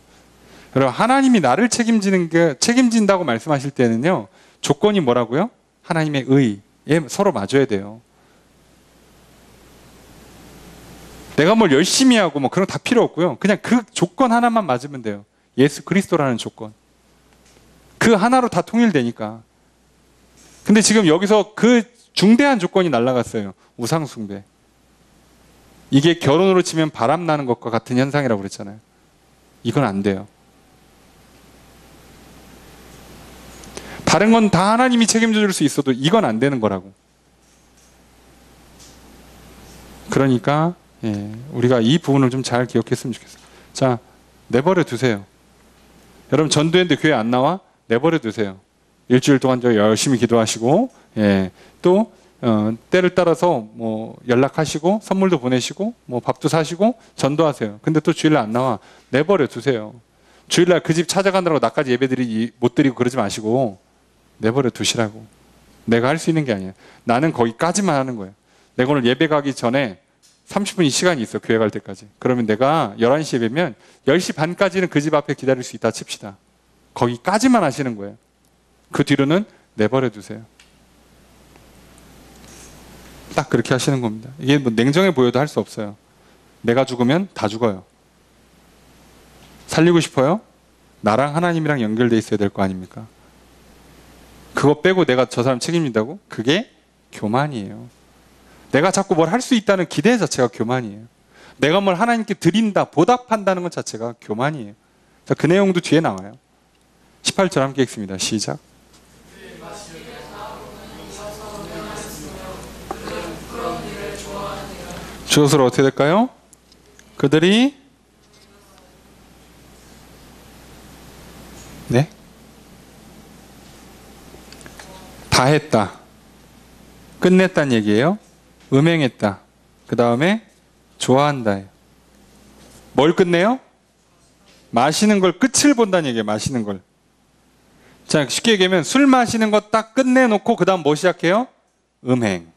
여러분 하나님이 나를 책임진다고 말씀하실 때는요 조건이 뭐라고요? 하나님의 의에 서로 맞아야 돼요. 내가 뭘 열심히 하고 뭐 그런 거 다 필요 없고요. 그냥 그 조건 하나만 맞으면 돼요. 예수 그리스도라는 조건. 그 하나로 다 통일되니까. 근데 지금 여기서 그 중대한 조건이 날아갔어요. 우상숭배. 이게 결혼으로 치면 바람 나는 것과 같은 현상이라고 그랬잖아요. 이건 안 돼요. 다른 건 다 하나님이 책임져 줄 수 있어도 이건 안 되는 거라고. 그러니까 우리가 이 부분을 좀 잘 기억했으면 좋겠어요. 자, 내버려 두세요. 여러분 전도했는데 교회 안 나와? 내버려 두세요. 일주일 동안 열심히 기도하시고 또 때를 따라서 뭐 연락하시고 선물도 보내시고 뭐 밥도 사시고 전도하세요. 근데 또 주일날 안 나와? 내버려 두세요. 주일날 그 집 찾아가느라고 나까지 못 드리고 그러지 마시고 내버려 두시라고. 내가 할 수 있는 게 아니에요. 나는 거기까지만 하는 거예요. 내가 오늘 예배 가기 전에 30분 시간이 있어. 교회 갈 때까지. 그러면 내가 11시 예배면 10시 반까지는 그 집 앞에 기다릴 수 있다 칩시다. 거기까지만 하시는 거예요. 그 뒤로는 내버려 두세요. 딱 그렇게 하시는 겁니다. 이게 뭐 냉정해 보여도 할 수 없어요. 내가 죽으면 다 죽어요. 살리고 싶어요? 나랑 하나님이랑 연결돼 있어야 될 거 아닙니까? 그거 빼고 내가 저 사람 책임진다고? 그게 교만이에요. 내가 자꾸 뭘 할 수 있다는 기대 자체가 교만이에요. 내가 뭘 하나님께 드린다, 보답한다는 것 자체가 교만이에요. 자, 그 내용도 뒤에 나와요. 18절 함께 읽습니다. 시작. 주어서로 어떻게 될까요? 그들이 다 했다. 끝냈다는 얘기예요. 음행했다. 그 다음에 좋아한다. 뭘 끝내요? 마시는 걸 끝을 본다는 얘기예요. 마시는 걸. 자, 쉽게 얘기하면 술 마시는 거 딱 끝내놓고 그 다음 뭐 시작해요? 음행.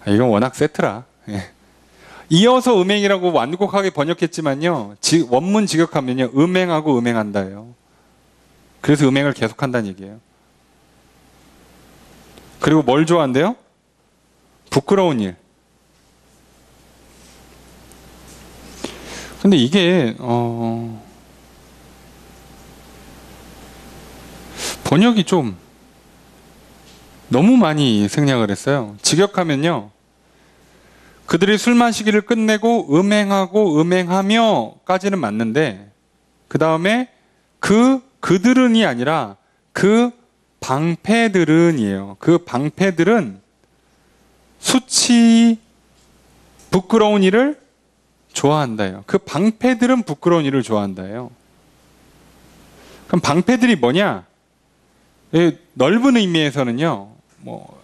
이건 워낙 세트라. 이어서 음행이라고 완곡하게 번역했지만요. 원문 직역하면요. 음행하고 음행한다예요. 그래서 음행을 계속한다는 얘기예요. 그리고 뭘 좋아한대요? 부끄러운 일. 근데 이게 번역이 좀 너무 많이 생략을 했어요. 직역하면요. 그들이 술 마시기를 끝내고 음행하고 음행하며 까지는 맞는데 그 다음에 그들은이 아니라 그 방패들은이에요. 그 방패들은 수치 부끄러운 일을 좋아한다요. 그 방패들은 부끄러운 일을 좋아한다요. 그럼 방패들이 뭐냐? 넓은 의미에서는요. 뭐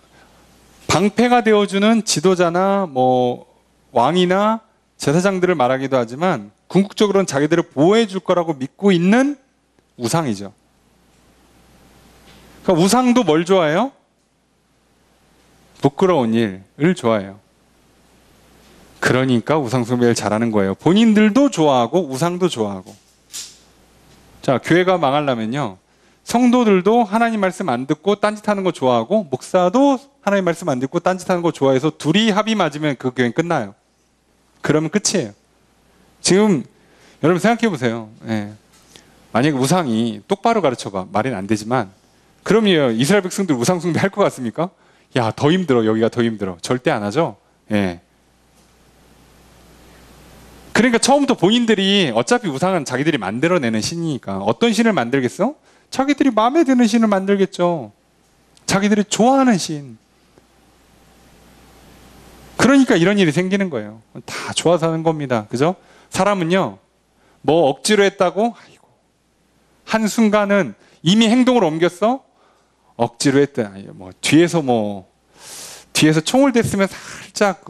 방패가 되어주는 지도자나 뭐 왕이나 제사장들을 말하기도 하지만 궁극적으로는 자기들을 보호해 줄 거라고 믿고 있는 우상이죠. 그러니까 우상도 뭘 좋아해요? 부끄러운 일을 좋아해요. 그러니까 우상숭배를 잘하는 거예요. 본인들도 좋아하고 우상도 좋아하고. 자, 교회가 망하려면요. 성도들도 하나님 말씀 안 듣고 딴짓하는 거 좋아하고 목사도 하나님 말씀 안 듣고 딴짓하는 거 좋아해서 둘이 합이 맞으면 그 교회는 끝나요. 그러면 끝이에요. 지금 여러분 생각해 보세요. 만약에 우상이 똑바로 가르쳐봐. 말은 안 되지만 그럼요. 이스라엘 백성들 우상 숭배 할 것 같습니까? 야, 더 힘들어. 여기가 더 힘들어. 절대 안 하죠. 그러니까 처음부터 본인들이 어차피 우상은 자기들이 만들어내는 신이니까 어떤 신을 만들겠어? 자기들이 마음에 드는 신을 만들겠죠. 자기들이 좋아하는 신. 그러니까 이런 일이 생기는 거예요. 다 좋아서 하는 겁니다. 그죠? 사람은요. 뭐 억지로 했다고? 아이고. 한순간은 이미 행동을 옮겼어? 억지로 했다. 뭐 뒤에서 총을 댔으면 살짝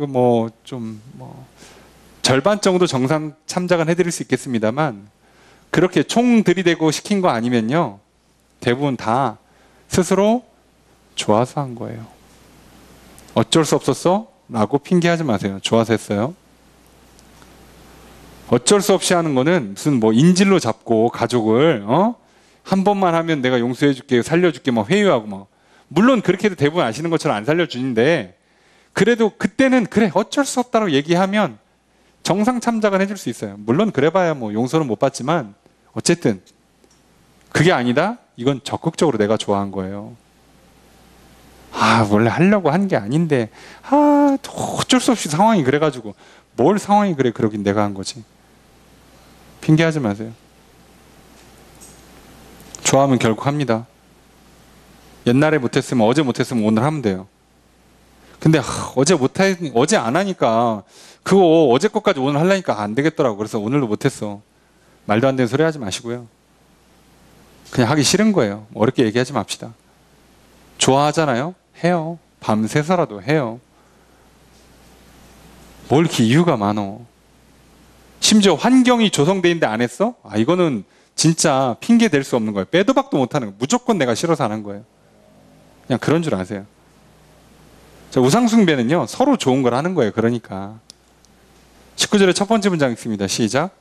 절반 정도 정상 참작은 해드릴 수 있겠습니다만 그렇게 총 들이대고 시킨 거 아니면요. 대부분 다 스스로 좋아서 한 거예요. 어쩔 수 없었어? 라고 핑계하지 마세요. 좋아서 했어요. 어쩔 수 없이 하는 거는 무슨 인질로 잡고 가족을 한 번만 하면 내가 용서해줄게, 살려줄게, 회유하고 물론 그렇게 해도 대부분 아시는 것처럼 안 살려주는데 그래도 그때는 그래 어쩔 수 없다고 얘기하면 정상 참작은 해줄 수 있어요. 물론 그래봐야 용서는 못 받지만 어쨌든 그게 아니다? 이건 적극적으로 내가 좋아한 거예요. 원래 하려고 한 게 아닌데, 어쩔 수 없이 상황이 그래가지고, 뭘 상황이 그래, 그러긴 내가 한 거지. 핑계하지 마세요. 좋아하면 결국 합니다. 옛날에 못했으면, 어제 못했으면 오늘 하면 돼요. 근데 어제 안 하니까, 그거 어제 것까지 오늘 하려니까 안 되겠더라고. 그래서 오늘도 못했어. 말도 안 되는 소리 하지 마시고요. 그냥 하기 싫은 거예요. 어렵게 얘기하지 맙시다. 좋아하잖아요? 해요. 밤새서라도 해요. 뭘 이렇게 이유가 많어. 심지어 환경이 조성돼 있는데 안 했어? 이거는 진짜 핑계 댈 수 없는 거예요. 빼도 박도 못하는 거예요. 무조건 내가 싫어서 하는 거예요. 그냥 그런 줄 아세요. 자, 우상숭배는요, 서로 좋은 걸 하는 거예요. 그러니까. 19절의 첫 번째 문장 읽습니다. 시작.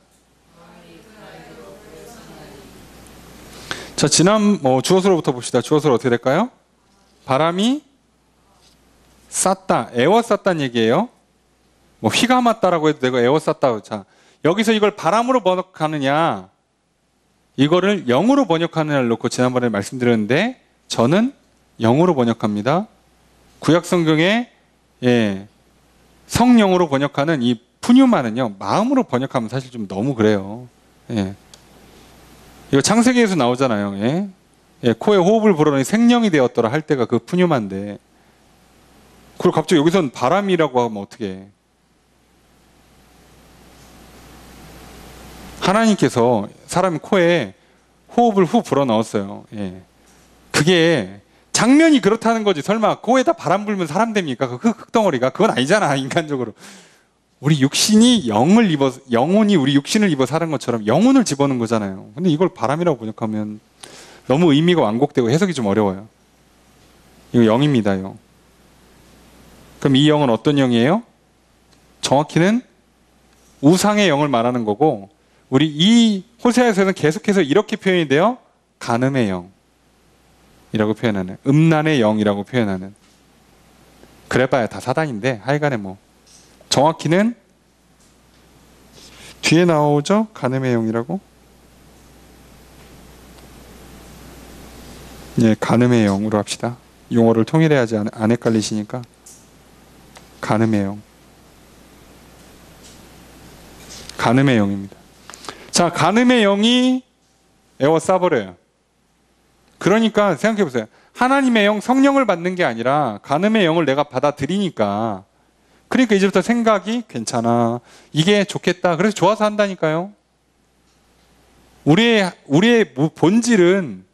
자, 주어서로부터 봅시다. 주어서로 어떻게 될까요? 바람이 쌌다. 에워쌌다는 얘기예요. 휘가 맞다라고 해도 되고, 에워쌌다. 자, 여기서 이걸 바람으로 번역하느냐, 이거를 영으로 번역하느냐를 놓고 지난번에 말씀드렸는데, 저는 영으로 번역합니다. 구약 성경에 성령으로 번역하는 이 푸뉴마는요, 마음으로 번역하면 사실 좀 너무 그래요. 이거 창세기에서 나오잖아요. 코에 호흡을 불어넣으니 생명이 되었더라 할 때가 그 푸뉴마인데, 그걸 갑자기 여기서는 바람이라고 하면 어떻게 해? 하나님께서 사람 코에 호흡을 후 불어넣었어요. 그게 장면이 그렇다는 거지. 설마 코에다 바람 불면 사람 됩니까? 그 흙덩어리가. 그건 아니잖아, 인간적으로. 우리 육신이 영혼이 우리 육신을 입어 사는 것처럼 영혼을 집어넣은 거잖아요. 근데 이걸 바람이라고 번역하면 너무 의미가 완곡되고 해석이 좀 어려워요. 이거 영입니다, 영. 그럼 이 영은 어떤 영이에요? 정확히는 우상의 영을 말하는 거고, 우리 이 호세아에서는 계속해서 이렇게 표현이 돼요. 간음의 영이라고 표현하는, 음란의 영이라고 표현하는. 그래봐야 다 사단인데, 하여간에 정확히는 뒤에 나오죠? 간음의 영이라고. 간음의 영으로 합시다. 용어를 통일해야지 안 헷갈리시니까. 간음의 영. 간음의 영입니다. 자, 간음의 영이 에워싸버려요. 그러니까 생각해보세요. 하나님의 영, 성령을 받는 게 아니라 간음의 영을 내가 받아들이니까, 그러니까 이제부터 생각이 괜찮아, 이게 좋겠다, 그래서 좋아서 한다니까요. 우리의 본질은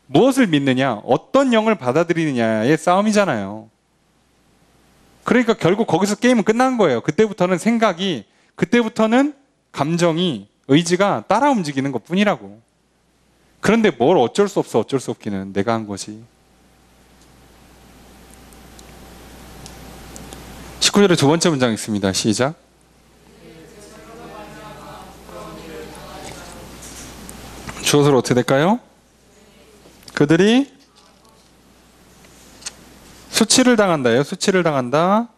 무엇을 믿느냐, 어떤 영을 받아들이느냐의 싸움이잖아요. 그러니까 결국 거기서 게임은 끝난 거예요. 그때부터는 감정이, 의지가 따라 움직이는 것 뿐이라고. 그런데 뭘 어쩔 수 없기는 내가 한 거지. 19절의 두 번째 문장 있습니다. 시작. 주어서로 어떻게 될까요? 그들이 수치를 당한다요. 수치를 당한다.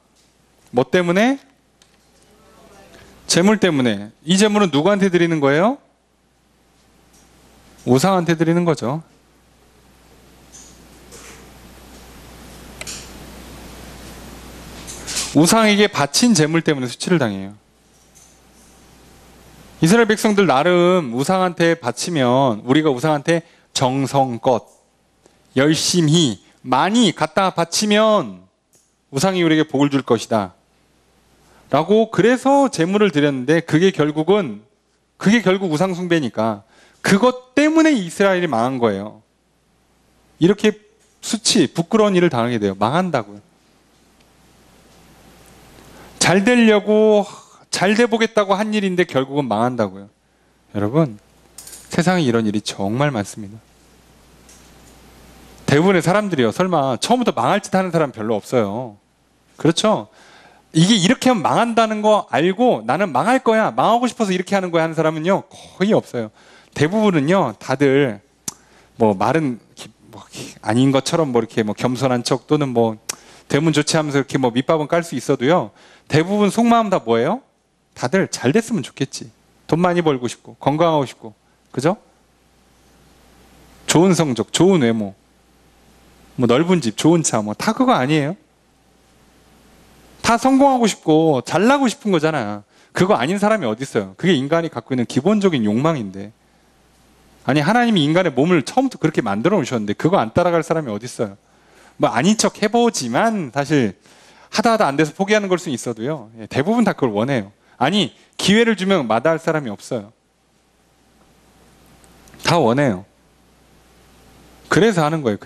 뭐 때문에? 재물 때문에. 이 재물은 누구한테 드리는 거예요? 우상한테 드리는 거죠. 우상에게 바친 재물 때문에 수치를 당해요. 이스라엘 백성들 나름 우상한테 바치면, 우리가 우상한테 정성껏 열심히 많이 갖다 바치면 우상이 우리에게 복을 줄 것이다 라고, 그래서 재물을 드렸는데, 그게 결국 우상 숭배니까 그것 때문에 이스라엘이 망한 거예요. 이렇게 부끄러운 일을 당하게 돼요. 망한다고요. 잘 되려고, 잘 돼보겠다고 한 일인데 결국은 망한다고요. 여러분, 세상에 이런 일이 정말 많습니다. 대부분의 사람들이요, 설마 처음부터 망할 짓 하는 사람 별로 없어요. 그렇죠? 이게 이렇게 하면 망한다는 거 알고 나는 망할 거야, 망하고 싶어서 이렇게 하는 거야 하는 사람은요, 거의 없어요. 대부분은요, 다들 말은 아닌 것처럼 이렇게 겸손한 척, 또는 되면 좋지 하면서 이렇게 밑밥은 깔 수 있어도요, 대부분 속마음 다 뭐예요? 다들 잘 됐으면 좋겠지. 돈 많이 벌고 싶고, 건강하고 싶고, 그죠? 좋은 성적, 좋은 외모, 뭐 넓은 집, 좋은 차, 뭐 다 그거 아니에요? 다 성공하고 싶고 잘나고 싶은 거잖아. 그거 아닌 사람이 어디 있어요? 그게 인간이 갖고 있는 기본적인 욕망인데. 아니 하나님이 인간의 몸을 처음부터 그렇게 만들어 놓으셨는데 그거 안 따라갈 사람이 어디 있어요? 뭐 아닌 척 해보지만 사실 하다 안 돼서 포기하는 걸 수는 있어도요. 대부분 다 그걸 원해요. 아니 기회를 주면 마다할 사람이 없어요. 다 원해요. 그래서 하는 거예요.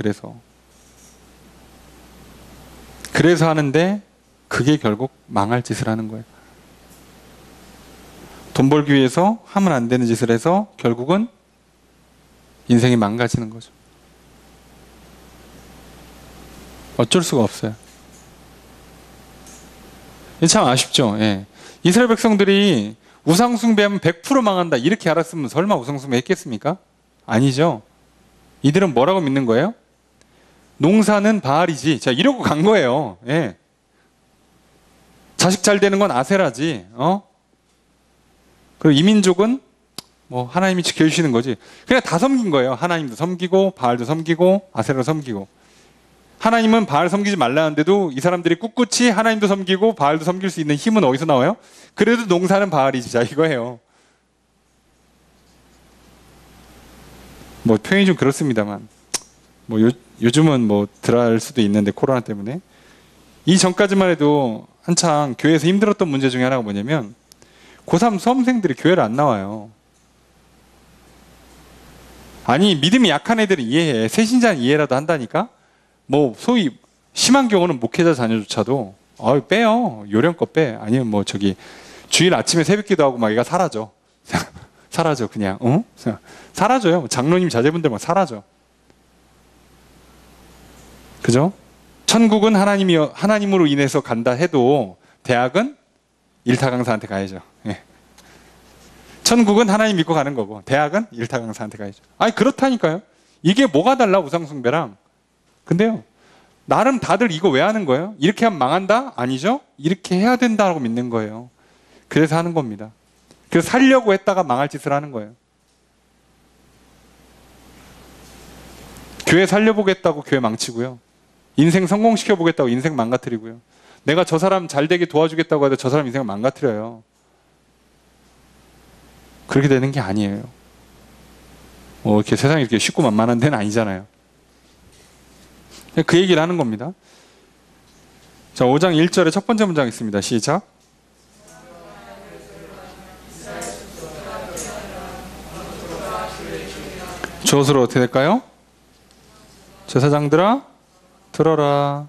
그래서 하는데 그게 결국 망할 짓을 하는 거예요. 돈 벌기 위해서 하면 안 되는 짓을 해서 결국은 인생이 망가지는 거죠. 어쩔 수가 없어요. 참 아쉽죠. 예. 이스라엘 백성들이 우상숭배하면 100% 망한다 이렇게 알았으면 설마 우상숭배 했겠습니까? 아니죠. 이들은 뭐라고 믿는 거예요? 농사는 바알이지. 자, 이러고 간 거예요. 예. 자식 잘 되는 건 아세라지. 그리고 이민족은 뭐 하나님이 지켜주시는 거지. 그냥 다 섬긴 거예요. 하나님도 섬기고 바알도 섬기고 아세라도 섬기고. 하나님은 바알 섬기지 말라는데도 이 사람들이 꿋꿋이 하나님도 섬기고 바알도 섬길 수 있는 힘은 어디서 나와요? 그래도 농사는 바알이지. 자, 이거예요. 뭐 표현이 좀 그렇습니다만 뭐 요즘은 뭐 덜할 수도 있는데 코로나 때문에 이 전까지만 해도 한창 교회에서 힘들었던 문제 중에 하나가 뭐냐면 고3 수험생들이 교회를 안 나와요. 아니 믿음이 약한 애들은 이해해. 새신자는 이해라도 한다니까. 뭐 소위 심한 경우는 목회자 자녀조차도 빼요. 요령껏 빼. 아니면 뭐 저기 주일 아침에 새벽기도 하고 막 얘가 사라져. 사라져 그냥. 사라져요. 장로님 자제분들 막 사라져. 그죠? 천국은 하나님으로 인해서 간다 해도 대학은 일타 강사한테 가야죠. 예. 천국은 하나님 믿고 가는 거고 대학은 일타 강사한테 가야죠. 아니 그렇다니까요. 이게 뭐가 달라 우상숭배랑. 근데요. 나름 다들 이거 왜 하는 거예요? 이렇게 하면 망한다? 아니죠. 이렇게 해야 된다고 믿는 거예요. 그래서 하는 겁니다. 그래서 살려고 했다가 망할 짓을 하는 거예요. 교회 살려보겠다고 교회 망치고요. 인생 성공시켜보겠다고 인생 망가뜨리고요. 내가 저 사람 잘 되게 도와주겠다고 해도 저 사람 인생을 망가뜨려요. 그렇게 되는 게 아니에요. 이렇게 세상이 이렇게 쉽고 만만한 데는 아니잖아요. 그 얘기를 하는 겁니다. 자, 5장 1절에 첫 번째 문장 있습니다. 시작. 주어로 어떻게 될까요? 제사장들아 들어라.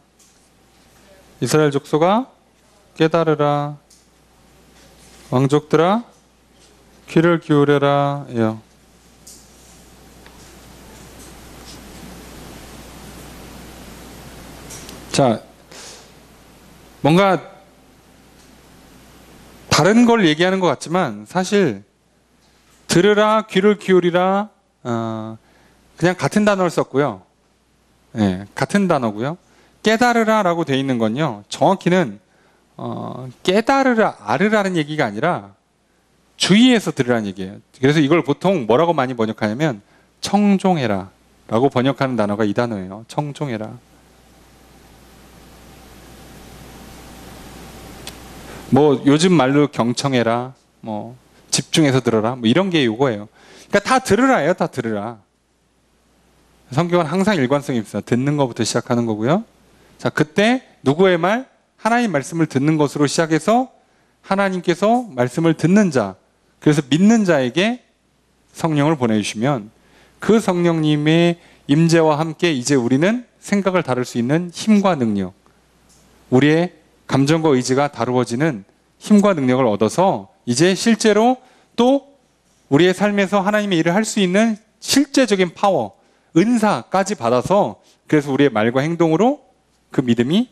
이스라엘 족속아 깨달으라. 왕족들아 귀를 기울여라. 요. 자, 뭔가 다른 걸 얘기하는 것 같지만 사실 들으라, 귀를 기울이라 그냥 같은 단어를 썼고요. 네, 같은 단어고요. 깨달으라 라고 되어 있는 건요. 정확히는 깨달으라, 알으라는 얘기가 아니라 주의해서 들으라는 얘기예요. 그래서 이걸 보통 뭐라고 많이 번역하냐면 청종해라 라고 번역하는 단어가 이 단어예요. 청종해라. 뭐 요즘 말로 경청해라, 뭐 집중해서 들어라, 뭐 이런 게 이거예요. 그러니까 다 들으라예요, 다 들으라. 성경은 항상 일관성이 있어요. 듣는 것부터 시작하는 거고요. 자, 그때 누구의 말? 하나님 말씀을 듣는 것으로 시작해서 하나님께서 말씀을 듣는 자, 그래서 믿는 자에게 성령을 보내주시면 그 성령님의 임재와 함께 이제 우리는 생각을 다룰 수 있는 힘과 능력, 우리의 감정과 의지가 다루어지는 힘과 능력을 얻어서 이제 실제로 또 우리의 삶에서 하나님의 일을 할 수 있는 실제적인 파워, 은사까지 받아서 그래서 우리의 말과 행동으로 그 믿음이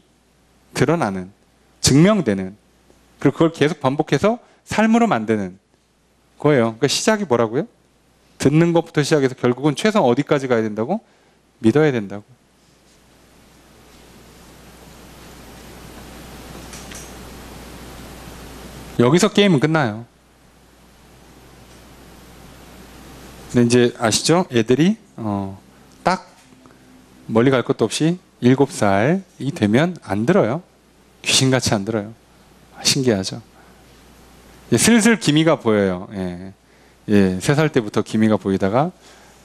드러나는, 증명되는, 그리고 그걸 계속 반복해서 삶으로 만드는 거예요. 그러니까 시작이 뭐라고요? 듣는 것부터 시작해서 결국은 최소 어디까지 가야 된다고? 믿어야 된다고. 여기서 게임은 끝나요. 근데 이제 아시죠? 애들이 딱 멀리 갈 것도 없이 7살이 되면 안 들어요. 귀신같이 안 들어요. 신기하죠. 슬슬 기미가 보여요. 예. 3살 때부터 기미가 보이다가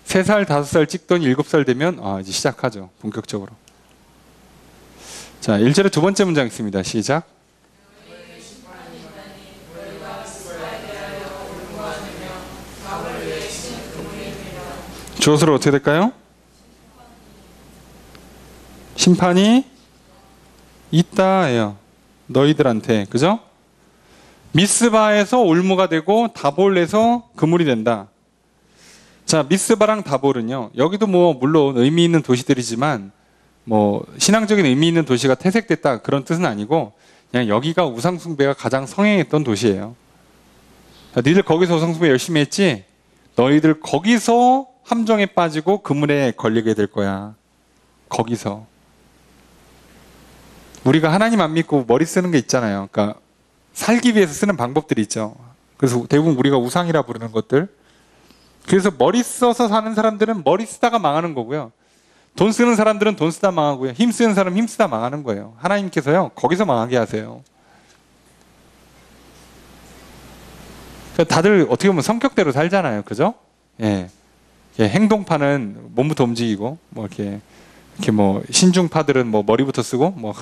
3살, 5살 찍더니 7살 되면 이제 시작하죠. 본격적으로. 자, 1절의 두 번째 문장 있습니다. 시작. 주어서로 어떻게 될까요? 심판이 있다예요. 너희들한테. 그죠? 미스바에서 올무가 되고 다볼에서 그물이 된다. 자, 미스바랑 다볼은요. 여기도 뭐 물론 의미 있는 도시들이지만 뭐 신앙적인 의미 있는 도시가 퇴색됐다 그런 뜻은 아니고 그냥 여기가 우상숭배가 가장 성행했던 도시예요. 자, 니들 거기서 우상숭배 열심히 했지? 너희들 거기서 함정에 빠지고 그물에 걸리게 될 거야. 거기서. 우리가 하나님 안 믿고 머리 쓰는 게 있잖아요. 그러니까 살기 위해서 쓰는 방법들이 있죠. 그래서 대부분 우리가 우상이라 부르는 것들. 그래서 머리 써서 사는 사람들은 머리 쓰다가 망하는 거고요. 돈 쓰는 사람들은 돈 쓰다 망하고요. 힘 쓰는 사람은 힘 쓰다 망하는 거예요. 하나님께서요, 거기서 망하게 하세요. 그러니까 다들 어떻게 보면 성격대로 살잖아요. 그죠? 예. 행동파는 몸부터 움직이고, 뭐 이렇게 뭐 신중파들은 뭐 머리부터 쓰고, 뭐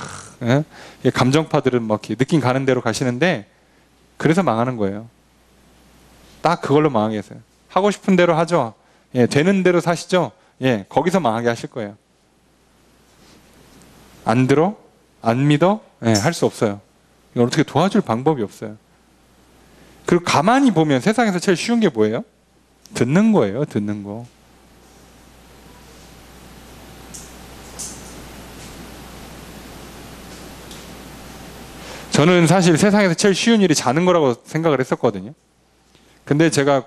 감정파들은 뭐 이렇게 느낌 가는 대로 가시는데, 그래서 망하는 거예요. 딱 그걸로 망하게 했어요. 하고 싶은 대로 하죠. 되는 대로 사시죠. 거기서 망하게 하실 거예요. 안 들어? 안 믿어? 할 수 없어요. 이걸 어떻게 도와줄 방법이 없어요. 그리고 가만히 보면 세상에서 제일 쉬운 게 뭐예요? 듣는 거예요. 듣는 거. 저는 사실 세상에서 제일 쉬운 일이 자는 거라고 생각을 했었거든요. 근데 제가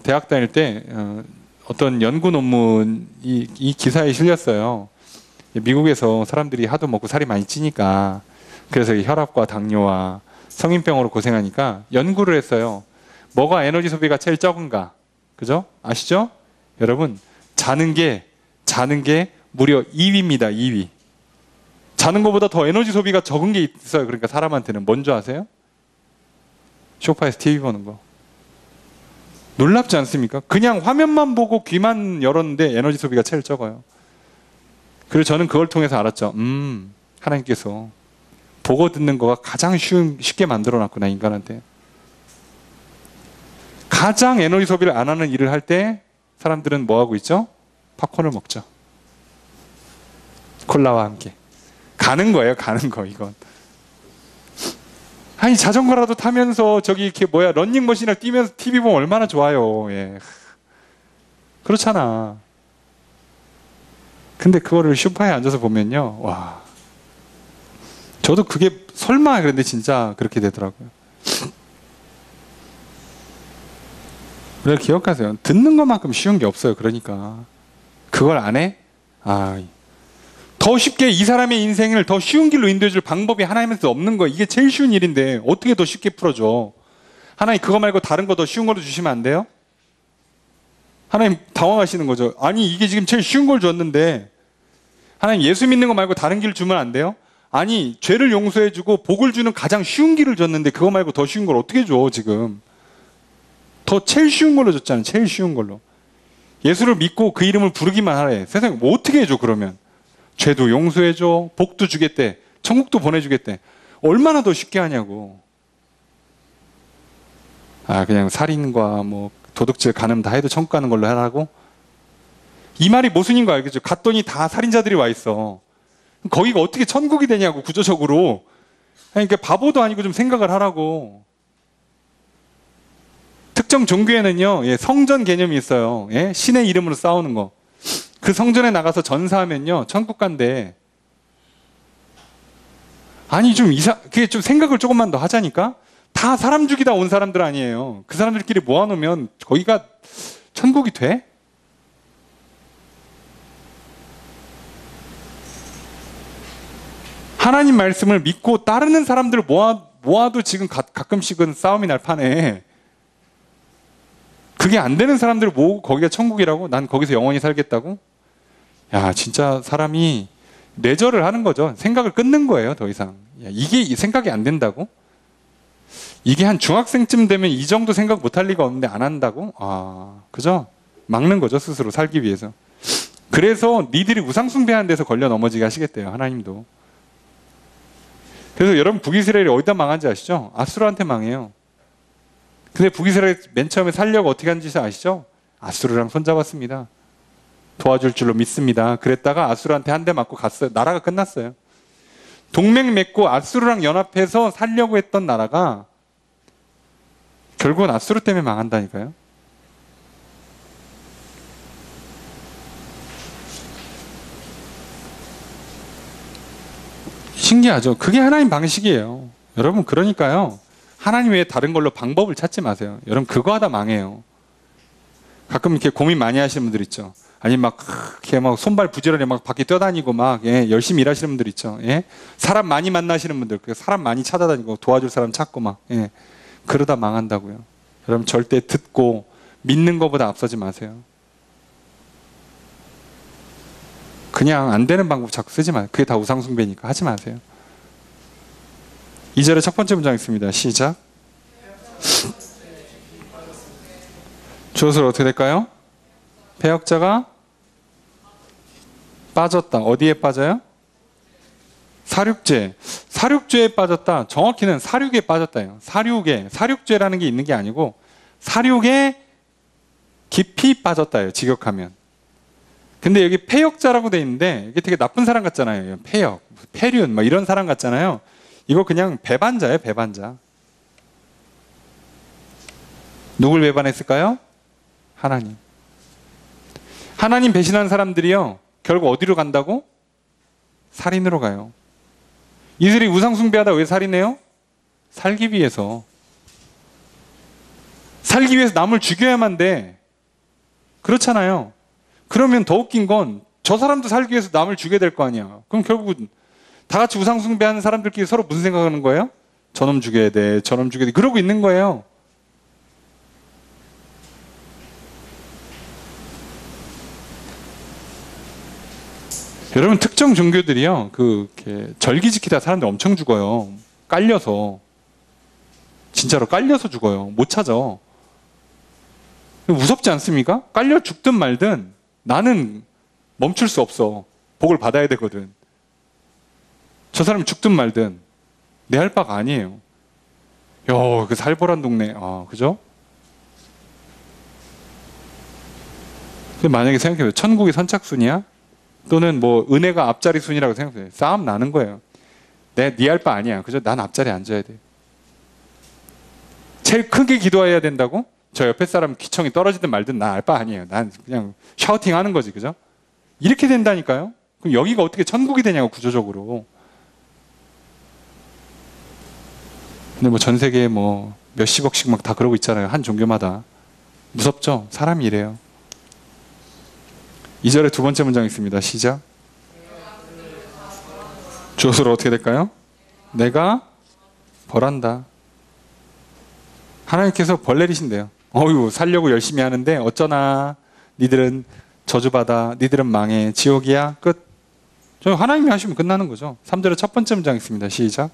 대학 다닐 때 어떤 연구 논문이 이 기사에 실렸어요. 미국에서 사람들이 하도 먹고 살이 많이 찌니까, 그래서 혈압과 당뇨와 성인병으로 고생하니까 연구를 했어요. 뭐가 에너지 소비가 제일 적은가? 그죠? 아시죠? 여러분, 자는 게 무려 2위입니다. 2위. 자는 것보다 더 에너지 소비가 적은 게 있어요. 그러니까 사람한테는. 뭔지 아세요? 소파에서 TV 보는 거. 놀랍지 않습니까? 그냥 화면만 보고 귀만 열었는데 에너지 소비가 제일 적어요. 그래서 저는 그걸 통해서 알았죠. 하나님께서 보고 듣는 거가 가장 쉽게 만들어놨구나, 인간한테. 가장 에너지 소비를 안 하는 일을 할 때 사람들은 뭐 하고 있죠? 팝콘을 먹죠. 콜라와 함께. 가는 거예요, 가는 거, 이건. 아니, 자전거라도 타면서 저기 이렇게 런닝머신을 뛰면서 TV 보면 얼마나 좋아요. 그렇잖아. 근데 그거를 소파에 앉아서 보면요, 와. 저도 그게 설마 그런데 진짜 그렇게 되더라고요. 그걸 기억하세요. 듣는 것만큼 쉬운 게 없어요. 그러니까 그걸 안 해? 더 쉽게 이 사람의 인생을 더 쉬운 길로 인도해줄 방법이 하나님한테 없는 거예요. 이게 제일 쉬운 일인데 어떻게 더 쉽게 풀어줘? 하나님 그거 말고 다른 거 더 쉬운 걸로 주시면 안 돼요? 하나님 당황하시는 거죠. 아니 이게 지금 제일 쉬운 걸 줬는데 하나님 예수 믿는 거 말고 다른 길 주면 안 돼요? 아니 죄를 용서해주고 복을 주는 가장 쉬운 길을 줬는데 그거 말고 더 쉬운 걸 어떻게 줘 지금? 더 제일 쉬운 걸로 줬잖아요. 제일 쉬운 걸로. 예수를 믿고 그 이름을 부르기만 하래. 세상에 뭐 어떻게 해줘 그러면? 죄도 용서해줘, 복도 주겠대, 천국도 보내주겠대. 얼마나 더 쉽게 하냐고. 그냥 살인과 뭐 도둑질 간음 다 해도 천국 가는 걸로 하라고? 이 말이 모순인 거 알겠죠? 갔더니 다 살인자들이 와 있어. 거기가 어떻게 천국이 되냐고, 구조적으로. 그러니까 바보도 아니고 좀 생각을 하라고. 특정 종교에는요, 성전 개념이 있어요. 신의 이름으로 싸우는 거. 그 성전에 나가서 전사하면요, 천국 간대. 아니, 그게 좀 생각을 조금만 더 하자니까? 다 사람 죽이다 온 사람들 아니에요. 그 사람들끼리 모아놓으면 거기가 천국이 돼? 하나님 말씀을 믿고 따르는 사람들을 모아도 지금 가끔씩은 싸움이 날 판에, 그게 안 되는 사람들을 모으고 거기가 천국이라고? 난 거기서 영원히 살겠다고? 야, 진짜 사람이 뇌절을 하는 거죠. 생각을 끊는 거예요, 더 이상. 야, 이게 생각이 안 된다고? 이게 한 중학생쯤 되면 이 정도 생각 못 할 리가 없는데 안 한다고? 아, 그죠? 막는 거죠, 스스로 살기 위해서. 그래서 니들이 우상숭배하는 데서 걸려 넘어지게 하시겠대요, 하나님도. 그래서 여러분 북이스라엘이 어디다 망한지 아시죠? 아수르한테 망해요. 근데 북이스라엘 맨 처음에 살려고 어떻게 한 짓을 아시죠? 아수르랑 손잡았습니다. 도와줄 줄로 믿습니다. 그랬다가 아수르한테 한 대 맞고 갔어요. 나라가 끝났어요. 동맹 맺고 아수르랑 연합해서 살려고 했던 나라가 결국은 아수르 때문에 망한다니까요. 신기하죠? 그게 하나님 방식이에요. 여러분, 그러니까요. 하나님 외에 다른 걸로 방법을 찾지 마세요. 여러분, 그거 하다 망해요. 가끔 이렇게 고민 많이 하시는 분들 있죠. 아니, 막, 이렇게 막 손발 부지런히 막 밖에 뛰어다니고 막, 예, 열심히 일하시는 분들 있죠. 예? 사람 많이 만나시는 분들, 사람 많이 찾아다니고 도와줄 사람 찾고 막, 예. 그러다 망한다고요. 여러분, 절대 듣고 믿는 것보다 앞서지 마세요. 그냥 안 되는 방법 자꾸 쓰지 마세요. 그게 다 우상숭배니까 하지 마세요. 2절의 첫 번째 문장 있습니다. 시작. 주어서 어떻게 될까요? 패역자가 빠졌다. 어디에 빠져요? 사륙죄. 사륙죄에 빠졌다. 정확히는 사륙에 빠졌다예요. 사륙에. 사륙죄라는 게 있는 게 아니고 사륙에 깊이 빠졌다예요. 직역하면. 근데 여기 패역자라고 돼 있는데 이게 되게 나쁜 사람 같잖아요. 패역, 패륜, 막 이런 사람 같잖아요. 이거 그냥 배반자예요. 배반자. 누굴 배반했을까요? 하나님. 하나님 배신한 사람들이요. 결국 어디로 간다고? 살인으로 가요. 이들이 우상숭배하다 왜 살인해요? 살기 위해서. 살기 위해서 남을 죽여야만 돼. 그렇잖아요. 그러면 더 웃긴 건 저 사람도 살기 위해서 남을 죽여야 될 거 아니야. 그럼 결국은 다 같이 우상숭배하는 사람들끼리 서로 무슨 생각하는 거예요? 저놈 죽여야 돼. 저놈 죽여야 돼. 그러고 있는 거예요. 여러분, 특정 종교들이요. 이렇게 절기 지키다 사람들 엄청 죽어요. 깔려서. 진짜로 깔려서 죽어요. 못 찾아. 무섭지 않습니까? 깔려 죽든 말든 나는 멈출 수 없어. 복을 받아야 되거든. 저 사람이 죽든 말든 내 할 바가 아니에요. 야, 그 살벌한 동네. 아, 그죠? 만약에 생각해봐요. 천국이 선착순이야? 또는 뭐 은혜가 앞자리 순이라고 생각해요. 싸움 나는 거예요. 네 할 바 아니야. 그죠? 난 앞자리에 앉아야 돼. 제일 크게 기도해야 된다고? 저 옆에 사람 기청이 떨어지든 말든 난 알 바 아니에요. 난 그냥 샤우팅 하는 거지. 그죠? 이렇게 된다니까요. 그럼 여기가 어떻게 천국이 되냐고, 구조적으로. 근데 뭐 전 세계에 뭐 몇십억씩 막 다 그러고 있잖아요. 한 종교마다. 무섭죠? 사람이 이래요. 2절에 두 번째 문장 있습니다. 시작. 주어로 어떻게 될까요? 내가 벌한다. 하나님께서 벌 내리신대요. 어휴, 살려고 열심히 하는데 어쩌나 니들은 저주받아, 니들은 망해, 지옥이야, 끝. 저 하나님이 하시면 끝나는 거죠. 3절에 첫 번째 문장 있습니다. 시작.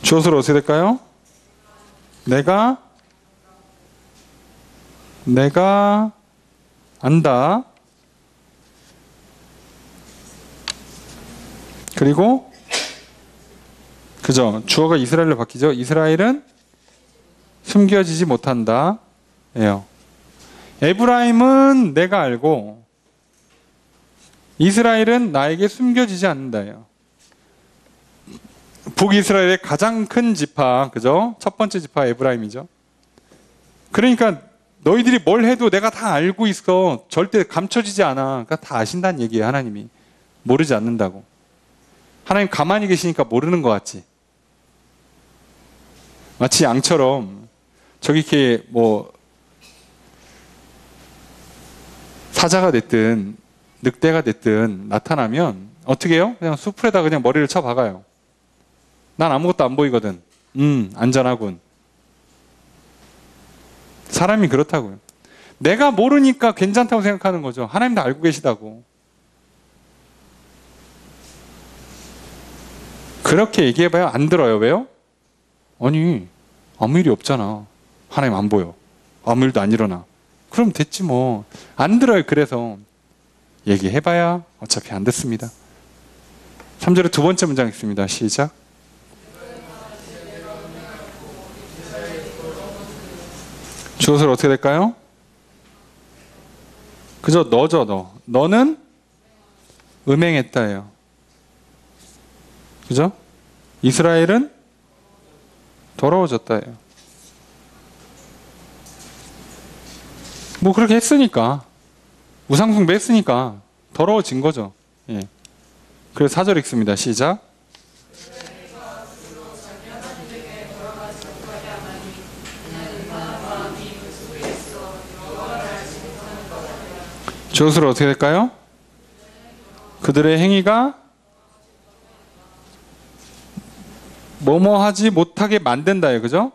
주어로 어떻게 될까요? 내가 안다. 그리고 그죠? 주어가 이스라엘로 바뀌죠. 이스라엘은 숨겨지지 못한다. 예요. 에브라임은 내가 알고 이스라엘은 나에게 숨겨지지 않는다예요. 북이스라엘의 가장 큰 지파, 그죠? 첫 번째 지파 에브라임이죠. 그러니까 너희들이 뭘 해도 내가 다 알고 있어. 절대 감춰지지 않아. 그러니까 다 아신다는 얘기예요. 하나님이. 모르지 않는다고. 하나님 가만히 계시니까 모르는 것 같지. 마치 양처럼 저기 이렇게 뭐 사자가 됐든 늑대가 됐든 나타나면 어떻게 해요? 그냥 수풀에다 그냥 머리를 쳐 박아요. 난 아무것도 안 보이거든. 안전하군. 사람이 그렇다고요. 내가 모르니까 괜찮다고 생각하는 거죠. 하나님도 알고 계시다고. 그렇게 얘기해봐야 안 들어요. 왜요? 아니, 아무 일이 없잖아. 하나님 안 보여. 아무 일도 안 일어나. 그럼 됐지 뭐. 안 들어요. 그래서 얘기해봐야 어차피 안 듣습니다. 3절의 두 번째 문장 읽습니다. 시작. 주어서 어떻게 될까요? 그저 너죠, 너. 너는 음행했다예요. 그죠? 이스라엘은 더러워졌다예요. 뭐 그렇게 했으니까, 우상숭배 했으니까 더러워진 거죠. 예. 그래서 4절 읽습니다. 시작. 주어로 어떻게 될까요? 그들의 행위가 뭐뭐 하지 못하게 만든다예요. 그죠?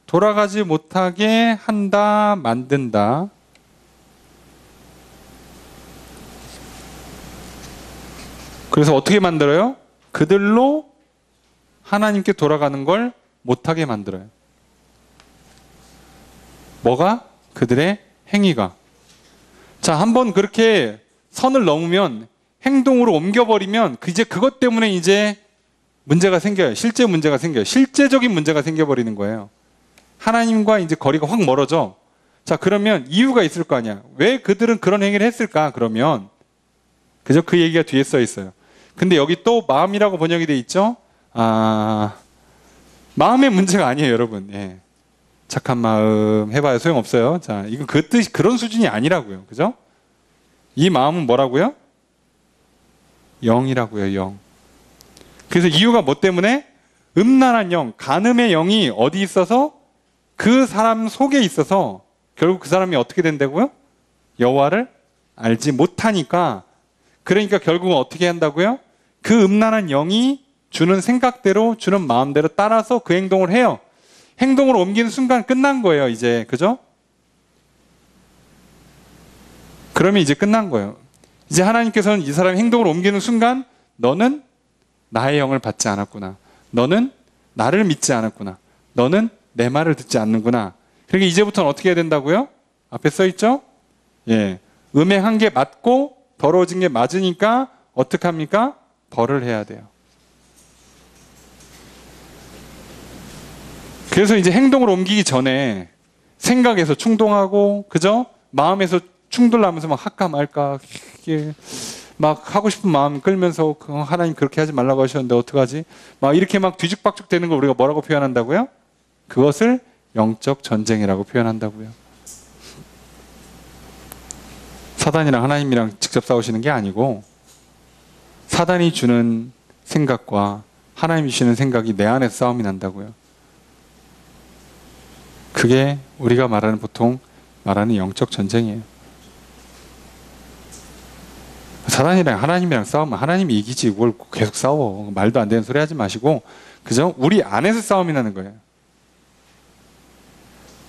돌아가지 못하게 한다, 만든다. 그래서 어떻게 만들어요? 그들로 하나님께 돌아가는 걸 못하게 만들어요. 뭐가? 그들의 행위가. 자, 한번 그렇게 선을 넘으면, 행동으로 옮겨버리면 이제 그것 때문에 이제 문제가 생겨요. 실제 문제가 생겨요. 실제적인 문제가 생겨버리는 거예요. 하나님과 이제 거리가 확 멀어져. 자, 그러면 이유가 있을 거 아니야. 왜 그들은 그런 행위를 했을까? 그러면 그저 그 얘기가 뒤에 써 있어요. 근데 여기 또 마음이라고 번역이 돼 있죠? 마음의 문제가 아니에요, 여러분. 예. 착한 마음 해봐야 소용없어요. 자, 이건 그 뜻이 그런 수준이 아니라고요. 그죠? 이 마음은 뭐라고요? 영이라고요, 영. 그래서 이유가 뭐 때문에? 음란한 영, 간음의 영이 어디 있어서? 그 사람 속에 있어서 결국 그 사람이 어떻게 된다고요? 여호와를 알지 못하니까. 그러니까 결국은 어떻게 한다고요? 그 음란한 영이 주는 생각대로, 주는 마음대로 따라서 그 행동을 해요. 행동을 옮기는 순간 끝난 거예요, 이제. 그죠? 그러면 이제 끝난 거예요. 이제 하나님께서는 이 사람의 행동을 옮기는 순간 너는 나의 영을 받지 않았구나. 너는 나를 믿지 않았구나. 너는 내 말을 듣지 않는구나. 그러니까 이제부터는 어떻게 해야 된다고요? 앞에 써 있죠? 예. 음행한 게 맞고 더러워진 게 맞으니까 어떻게 합니까? 벌을 해야 돼요. 그래서 이제 행동을 옮기기 전에 생각에서 충동하고, 그죠? 마음에서 충돌하면서 막 할까 말까, 막 하고 싶은 마음 끌면서 하나님 그렇게 하지 말라고 하셨는데 어떡하지? 막 이렇게 막 뒤죽박죽 되는 걸 우리가 뭐라고 표현한다고요? 그것을 영적 전쟁이라고 표현한다고요. 사단이랑 하나님이랑 직접 싸우시는 게 아니고 사단이 주는 생각과 하나님이 주시는 생각이 내 안에서 싸움이 난다고요. 그게 우리가 말하는 보통 말하는 영적 전쟁이에요. 사단이랑 하나님이랑 싸우면 하나님이 이기지 뭘 계속 싸워. 말도 안 되는 소리 하지 마시고, 그죠? 우리 안에서 싸움이 나는 거예요.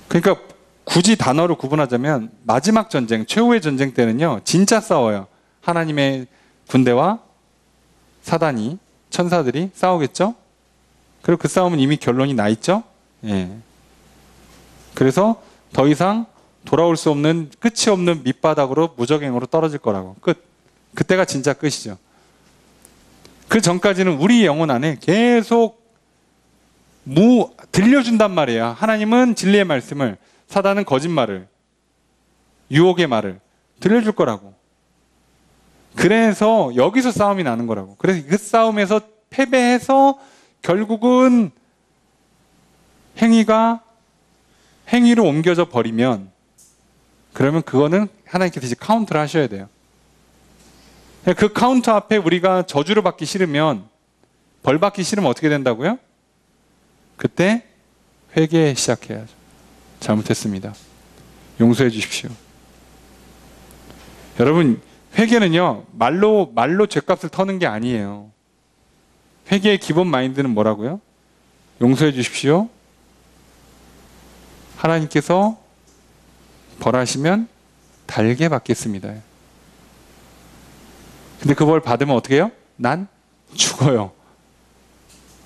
그러니까 굳이 단어로 구분하자면 마지막 전쟁, 최후의 전쟁 때는요, 진짜 싸워요. 하나님의 군대와 사단이, 천사들이 싸우겠죠? 그리고 그 싸움은 이미 결론이 나 있죠? 예. 그래서 더 이상 돌아올 수 없는, 끝이 없는 밑바닥으로 무적행으로 떨어질 거라고. 끝. 그때가 진짜 끝이죠. 그 전까지는 우리 영혼 안에 계속 들려준단 말이에요. 하나님은 진리의 말씀을, 사단은 거짓말을, 유혹의 말을 들려줄 거라고. 그래서 여기서 싸움이 나는 거라고. 그래서 그 싸움에서 패배해서 결국은 행위로 옮겨져 버리면, 그러면 그거는 하나님께서 이제 카운트를 하셔야 돼요. 그 카운터 앞에 우리가 저주를 받기 싫으면, 벌 받기 싫으면 어떻게 된다고요? 그때 회개 시작해야죠. 잘못했습니다. 용서해 주십시오. 여러분, 회개는요, 말로 죗값을 터는 게 아니에요. 회개의 기본 마인드는 뭐라고요? 용서해 주십시오. 하나님께서 벌하시면 달게 받겠습니다. 근데 그 벌 받으면 어떻게 해요? 난 죽어요.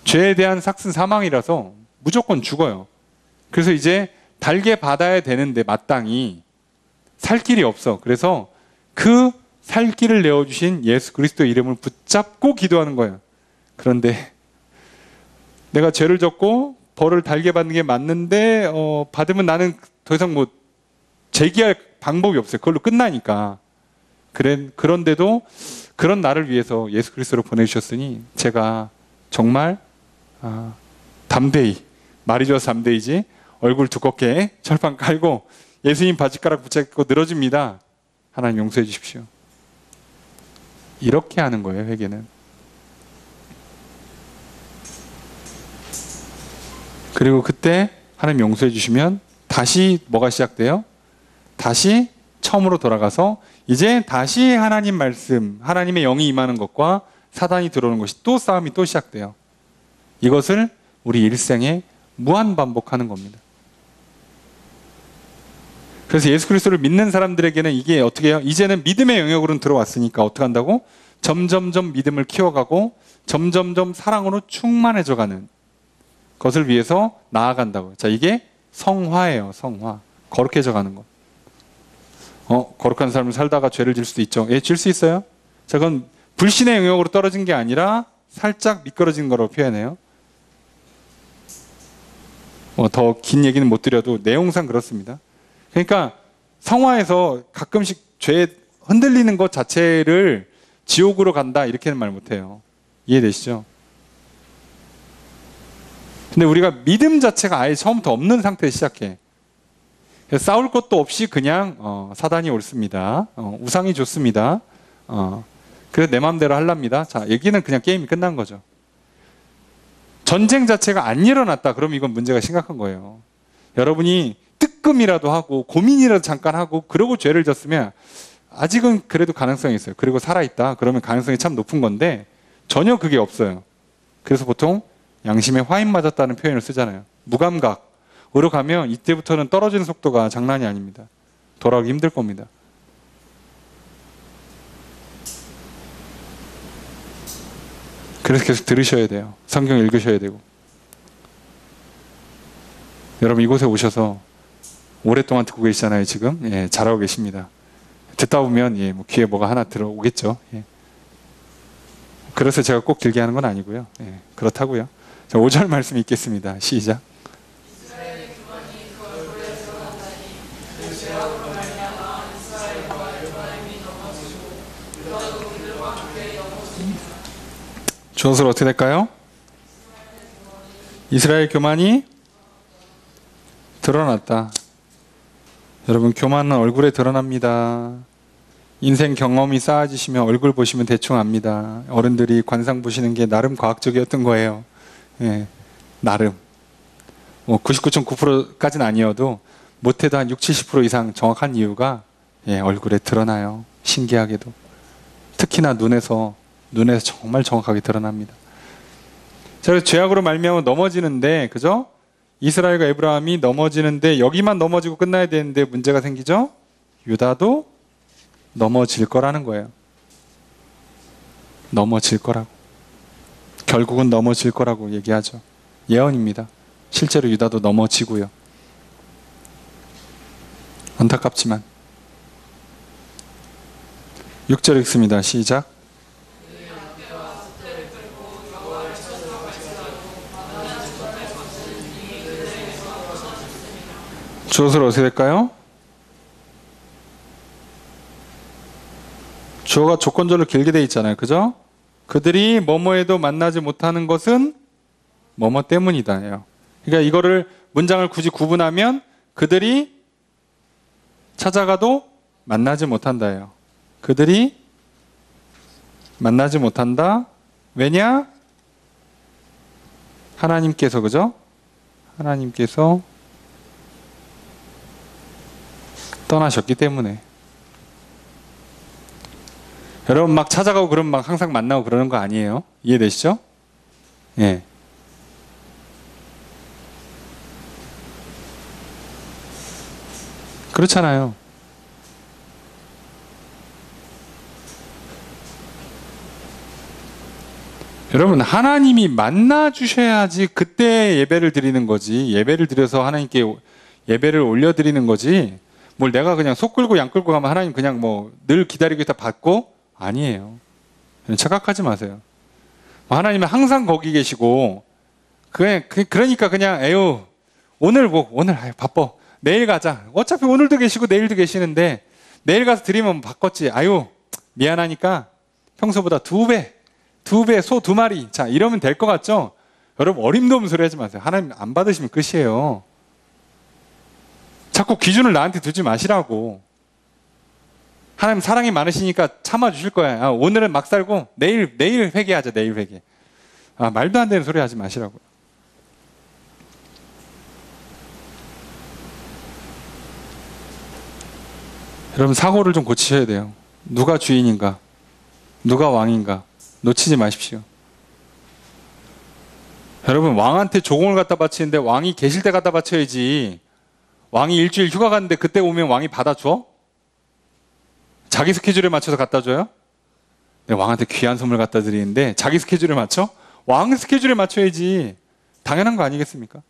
죄에 대한 삭슨 사망이라서 무조건 죽어요. 그래서 이제 달게 받아야 되는데 마땅히 살 길이 없어. 그래서 그 살 길을 내어주신 예수 그리스도 이름을 붙잡고 기도하는 거예요. 그런데 내가 죄를 졌고 벌을 달게 받는 게 맞는데 받으면 나는 더 이상 뭐 제기할 방법이 없어요. 그걸로 끝나니까. 그런데도 그런 나를 위해서 예수 그리스도를 보내주셨으니 제가 정말 담대히, 말이 좋아서 담대히지, 얼굴 두껍게 철판 깔고 예수님 바지가락 붙잡고 늘어집니다. 하나님 용서해 주십시오. 이렇게 하는 거예요, 회개는. 그리고 그때 하나님 용서해 주시면 다시 뭐가 시작돼요? 다시 처음으로 돌아가서 이제 다시 하나님 말씀, 하나님의 영이 임하는 것과 사단이 들어오는 것이 또 싸움이 또 시작돼요. 이것을 우리 일생에 무한 반복하는 겁니다. 그래서 예수 그리스도를 믿는 사람들에게는 이게 어떻게 해요? 이제는 믿음의 영역으로는 들어왔으니까 어떻게 한다고? 점점점 믿음을 키워가고 점점점 사랑으로 충만해져가는 것을 위해서 나아간다고요. 자, 이게 성화예요. 성화. 거룩해져가는 것. 거룩한 삶을 살다가 죄를 질 수도 있죠. 예, 질 수 있어요. 자, 그건 불신의 영역으로 떨어진 게 아니라 살짝 미끄러진 거라고 표현해요. 더 긴 얘기는 못 드려도 내용상 그렇습니다. 그러니까 성화에서 가끔씩 죄에 흔들리는 것 자체를 지옥으로 간다 이렇게는 말 못해요. 이해되시죠? 근데 우리가 믿음 자체가 아예 처음부터 없는 상태에 시작해. 그래서 싸울 것도 없이 그냥 사단이 옳습니다. 우상이 좋습니다. 그래서 내 마음대로 하랍니다. 자, 얘기는 그냥 게임이 끝난 거죠. 전쟁 자체가 안 일어났다. 그럼 이건 문제가 심각한 거예요. 여러분이 뜨끔이라도 하고 고민이라도 잠깐 하고 그러고 죄를 졌으면 아직은 그래도 가능성이 있어요. 그리고 살아있다. 그러면 가능성이 참 높은 건데 전혀 그게 없어요. 그래서 보통 양심에 화인 맞았다는 표현을 쓰잖아요. 무감각으로 가면 이때부터는 떨어지는 속도가 장난이 아닙니다. 돌아오기 힘들 겁니다. 그래서 계속 들으셔야 돼요. 성경 읽으셔야 되고. 여러분 이곳에 오셔서 오랫동안 듣고 계시잖아요. 지금 예, 잘하고 계십니다. 듣다 보면 예, 귀에 뭐가 하나 들어오겠죠. 예. 그래서 제가 꼭 길게 하는 건 아니고요. 예, 그렇다고요. 자, 5절 말씀 읽겠습니다. 시작. 주어서 어떻게 될까요? 이스라엘 교만이 드러났다. 여러분 교만은 얼굴에 드러납니다. 인생 경험이 쌓아지시면 얼굴 보시면 대충 압니다. 어른들이 관상 보시는 게 나름 과학적이었던 거예요. 예, 나름. 99.9%까지는 아니어도 못해도 한 60-70% 이상 정확한 이유가 예, 얼굴에 드러나요. 신기하게도. 특히나 눈에서 정말 정확하게 드러납니다. 자, 그래서 죄악으로 말미암아 넘어지는데, 그죠? 이스라엘과 에브라함이 넘어지는데 여기만 넘어지고 끝나야 되는데 문제가 생기죠? 유다도 넘어질 거라는 거예요. 넘어질 거라고. 결국은 넘어질 거라고 얘기하죠. 예언입니다. 실제로 유다도 넘어지고요. 안타깝지만 6절 읽습니다. 시작. 주어서 어떻게 될까요? 주어가 조건절로 길게 돼 있잖아요. 그죠? 그들이 뭐뭐에도 만나지 못하는 것은 뭐뭐 때문이다예요. 그러니까 이거를 문장을 굳이 구분하면 그들이 찾아가도 만나지 못한다예요. 그들이 만나지 못한다. 왜냐? 하나님께서, 그죠? 하나님께서 떠나셨기 때문에. 여러분 막 찾아가고 그러면 막 항상 만나고 그러는 거 아니에요? 이해되시죠? 예. 그렇잖아요. 여러분, 하나님이 만나 주셔야지 그때 예배를 드리는 거지. 예배를 드려서 하나님께 예배를 올려드리는 거지. 뭘 내가 그냥 속 끌고 양 끌고 가면 하나님 그냥 뭐 늘 기다리고 있다 받고? 아니에요. 착각하지 마세요. 하나님은 항상 거기 계시고, 그러니까 그냥 에휴 오늘 아유, 바빠. 내일 가자. 어차피 오늘도 계시고 내일도 계시는데 내일 가서 드리면 바꿨지. 아유 미안하니까 평소보다 2배 소 2마리. 자, 이러면 될 것 같죠? 여러분, 어림도 없는 소리 하지 마세요. 하나님 안 받으시면 끝이에요. 자꾸 기준을 나한테 두지 마시라고. 하나님 사랑이 많으시니까 참아주실 거야. 아, 오늘은 막 살고 내일 회개하자. 내일 회개. 아, 말도 안 되는 소리 하지 마시라고요. 여러분, 사고를 좀 고치셔야 돼요. 누가 주인인가? 누가 왕인가? 놓치지 마십시오. 여러분, 왕한테 조공을 갖다 바치는데 왕이 계실 때 갖다 바쳐야지. 왕이 일주일 휴가 갔는데 그때 오면 왕이 받아줘? 자기 스케줄에 맞춰서 갖다 줘요? 내가 왕한테 귀한 선물 갖다 드리는데 자기 스케줄에 맞춰? 왕 스케줄에 맞춰야지. 당연한 거 아니겠습니까?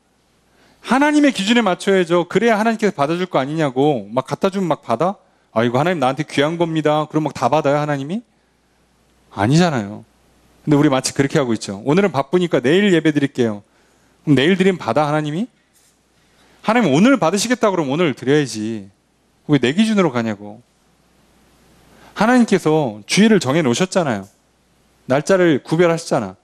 하나님의 기준에 맞춰야죠. 그래야 하나님께서 받아줄 거 아니냐고. 막 갖다 주면 막 받아? 아, 이거 하나님 나한테 귀한 겁니다. 그럼 막 다 받아요, 하나님이? 아니잖아요. 근데 우리 마치 그렇게 하고 있죠. 오늘은 바쁘니까 내일 예배 드릴게요. 그럼 내일 드리면 받아, 하나님이? 하나님 오늘 받으시겠다 그러면 오늘 드려야지. 왜 내 기준으로 가냐고. 하나님께서 주일을 정해 놓으셨잖아요. 날짜를 구별하셨잖아.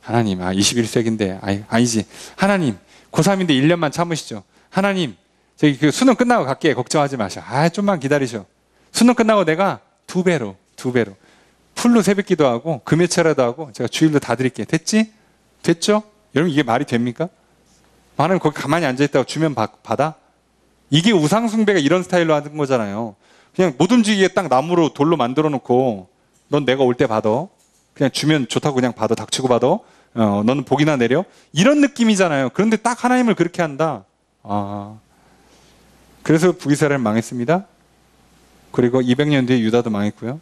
하나님, 21세기인데, 아니지. 하나님, 고3인데 1년만 참으시죠. 하나님, 저기 그 수능 끝나고 갈게. 걱정하지 마셔. 좀만 기다리셔. 수능 끝나고 내가 2배로. 풀로 새벽 기도하고 금요체라도 하고 제가 주일도 다 드릴게요. 됐지? 됐죠? 여러분, 이게 말이 됩니까? 하나님 거기 가만히 앉아있다가 주면 받아? 이게 우상숭배가 이런 스타일로 하는 거잖아요. 그냥 못 움직이게 딱 나무로 돌로 만들어 놓고 넌 내가 올 때 받아. 그냥 주면 좋다고 그냥 받아. 닥치고 받아. 너는 복이나 내려. 이런 느낌이잖아요. 그런데 딱 하나님을 그렇게 한다. 그래서 북이스라엘 망했습니다. 그리고 200년 뒤에 유다도 망했고요.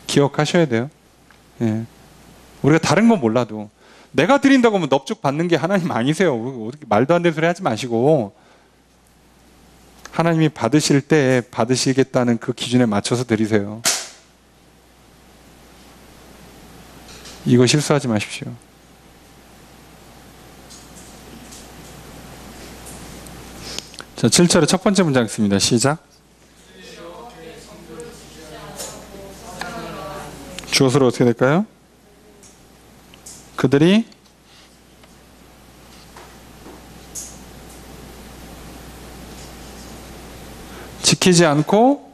기억하셔야 돼요. 예. 우리가 다른 건 몰라도 내가 드린다고 하면 넙죽 받는 게 하나님 아니세요. 어떻게 말도 안 되는 소리 하지 마시고 하나님이 받으실 때 받으시겠다는 그 기준에 맞춰서 드리세요. 이거 실수하지 마십시오. 자, 7절의 첫 번째 문장 있습니다. 시작. 주어서로 어떻게 될까요? 그들이 지키지 않고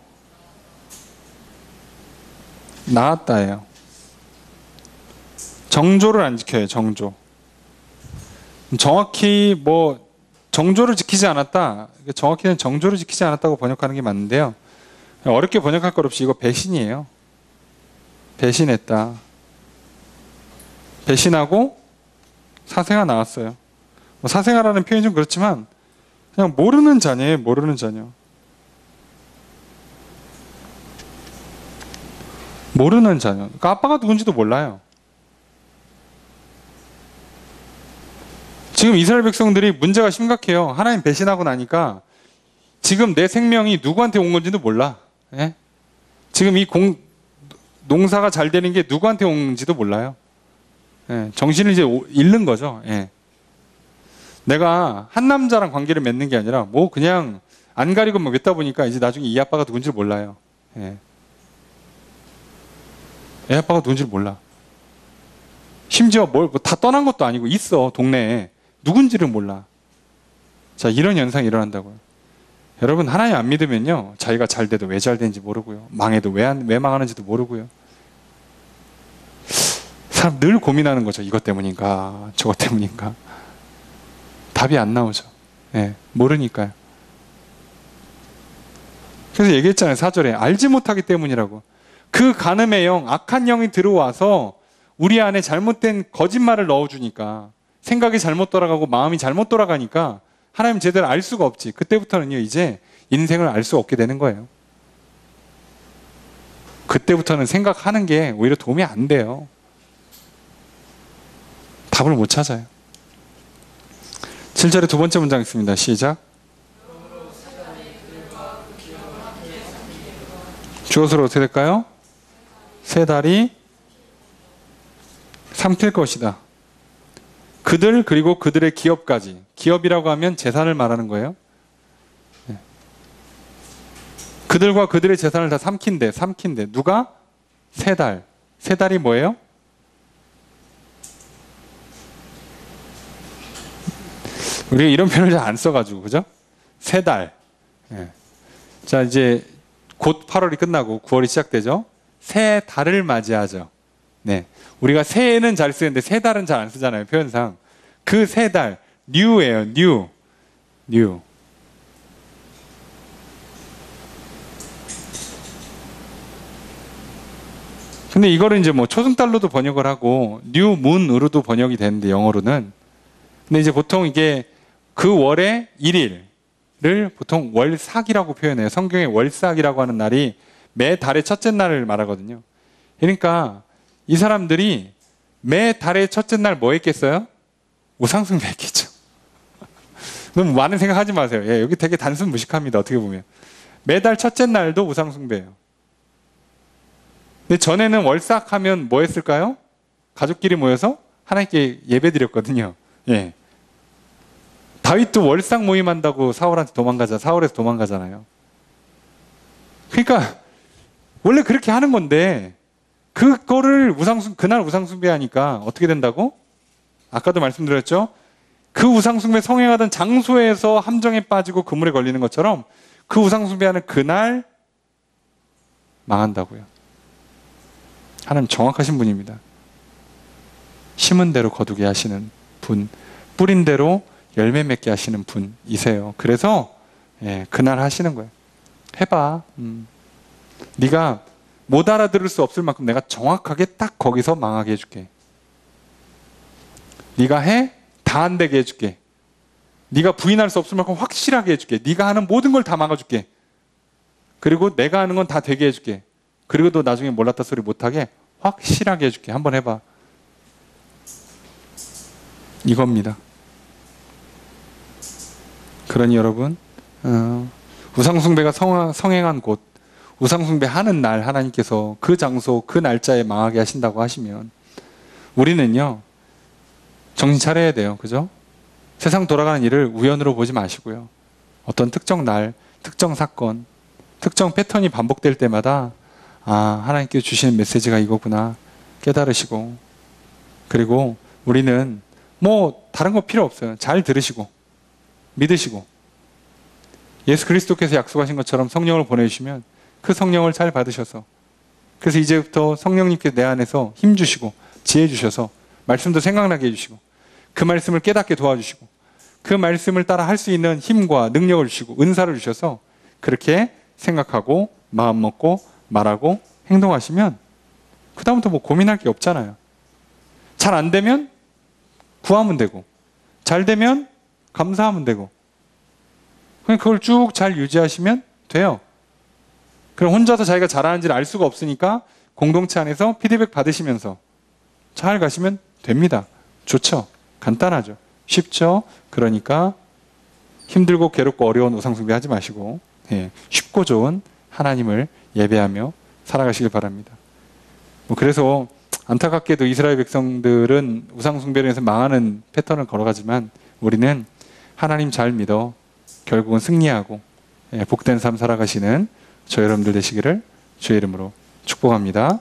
나았다예요. 정조를 안 지켜요. 정조. 정확히 정조를 지키지 않았다. 정확히는 정조를 지키지 않았다고 번역하는 게 맞는데요. 어렵게 번역할 것 없이 이거 배신이에요. 배신했다. 배신하고 사생아 나왔어요. 사생아라는 표현이 좀 그렇지만 그냥 모르는 자녀예요. 모르는 자녀. 모르는 자녀. 그러니까 아빠가 누군지도 몰라요. 지금 이스라엘 백성들이 문제가 심각해요. 하나님 배신하고 나니까 지금 내 생명이 누구한테 온 건지도 몰라. 예? 지금 이 농사가 잘 되는 게 누구한테 온지도 몰라요. 예, 정신을 이제 잃는 거죠. 예. 내가 한 남자랑 관계를 맺는 게 아니라 그냥 안 가리고 맺다 보니까 이제 나중에 이 아빠가 누군지 몰라요. 예. 애 아빠가 누군지 몰라. 심지어 다 떠난 것도 아니고 있어, 동네에. 누군지를 몰라. 자, 이런 현상이 일어난다고요. 여러분, 하나님 안 믿으면요, 자기가 잘 돼도 왜 잘 되는지 모르고요, 망해도 왜 망하는지도 모르고요. 사람 늘 고민하는 거죠. 이것 때문인가 저것 때문인가. 답이 안 나오죠. 예, 모르니까요. 그래서 얘기했잖아요. 4절에 알지 못하기 때문이라고. 그 간음의 영, 악한 영이 들어와서 우리 안에 잘못된 거짓말을 넣어주니까, 생각이 잘못 돌아가고 마음이 잘못 돌아가니까 하나님 제대로 알 수가 없지. 그때부터는요, 이제 인생을 알 수 없게 되는 거예요. 그때부터는 생각하는 게 오히려 도움이 안 돼요. 답을 못 찾아요. 7절에 두 번째 문장 있습니다. 시작. 주어서로 어떻게 될까요? 세 달이 삼킬 것이다. 그들 그리고 그들의 기업까지. 기업이라고 하면 재산을 말하는 거예요. 그들과 그들의 재산을 다 삼킨대. 누가? 세 달. 세 달이 뭐예요? 우리가 이런 표현을 잘 안 써가지고, 그죠? 세 달. 자, 이제 곧 8월이 끝나고 9월이 시작되죠? 새 달을 맞이하죠. 네. 우리가 새해는 잘 쓰는데 세 달은 잘 안 쓰잖아요, 표현상. 그 세 달, new예요, new. 근데 이거를 이제 뭐 초승달로도 번역을 하고 new moon으로도 번역이 되는데 영어로는. 근데 이제 보통 이게 그 월의 1일을 보통 월삭이라고 표현해요. 성경에 월삭이라고 하는 날이 매 달의 첫째 날을 말하거든요. 그러니까 이 사람들이 매 달의 첫째 날 뭐 했겠어요? 우상숭배 했겠죠. 너무 많은 생각하지 마세요. 예, 여기 되게 단순 무식합니다. 어떻게 보면. 매달 첫째 날도 우상숭배예요. 근데 전에는 월삭하면 뭐 했을까요? 가족끼리 모여서 하나님께 예배 드렸거든요. 예. 다윗도 월삭 모임한다고 사울에서 도망가잖아요. 그러니까 원래 그렇게 하는 건데 그거를 그날 우상숭배하니까 어떻게 된다고? 아까도 말씀드렸죠? 그 우상숭배 성행하던 장소에서 함정에 빠지고 그물에 걸리는 것처럼 그 우상숭배하는 그날 망한다고요. 하나님 정확하신 분입니다. 심은 대로 거두게 하시는 분, 뿌린 대로 열매 맺게 하시는 분이세요. 그래서 그날 하시는 거예요. 해봐. 네가 못 알아들을 수 없을 만큼 내가 정확하게 딱 거기서 망하게 해줄게. 네가 해? 다 안 되게 해줄게. 네가 부인할 수 없을 만큼 확실하게 해줄게. 네가 하는 모든 걸 다 막아줄게. 그리고 내가 하는 건 다 되게 해줄게. 그리고 너 나중에 몰랐다 소리 못하게 확실하게 해줄게. 한번 해봐. 이겁니다. 그러니 여러분, 우상숭배가 성행한 곳, 우상숭배하는 날 하나님께서 그 장소, 그 날짜에 망하게 하신다고 하시면 우리는요, 정신 차려야 돼요. 그죠? 세상 돌아가는 일을 우연으로 보지 마시고요. 어떤 특정 날, 특정 사건, 특정 패턴이 반복될 때마다 하나님께서 주시는 메시지가 이거구나 깨달으시고, 그리고 우리는 뭐 다른 거 필요 없어요. 잘 들으시고 믿으시고 예수 그리스도께서 약속하신 것처럼 성령을 보내주시면 그 성령을 잘 받으셔서, 그래서 이제부터 성령님께 내 안에서 힘 주시고 지혜 주셔서 말씀도 생각나게 해주시고 그 말씀을 깨닫게 도와주시고 그 말씀을 따라 할 수 있는 힘과 능력을 주시고 은사를 주셔서 그렇게 생각하고 마음 먹고 말하고 행동하시면 그 다음부터 뭐 고민할 게 없잖아요. 잘 안 되면 구하면 되고 잘 되면 감사하면 되고 그냥 그걸 쭉 잘 유지하시면 돼요. 그럼 혼자서 자기가 잘하는지를 알 수가 없으니까 공동체 안에서 피드백 받으시면서 잘 가시면 됩니다. 좋죠? 간단하죠? 쉽죠? 그러니까 힘들고 괴롭고 어려운 우상숭배 하지 마시고 쉽고 좋은 하나님을 예배하며 살아가시길 바랍니다. 그래서 안타깝게도 이스라엘 백성들은 우상숭배로 해서 망하는 패턴을 걸어가지만 우리는 하나님 잘 믿어 결국은 승리하고 복된 삶 살아가시는 저 여러분들 되시기를 주의 이름으로 축복합니다.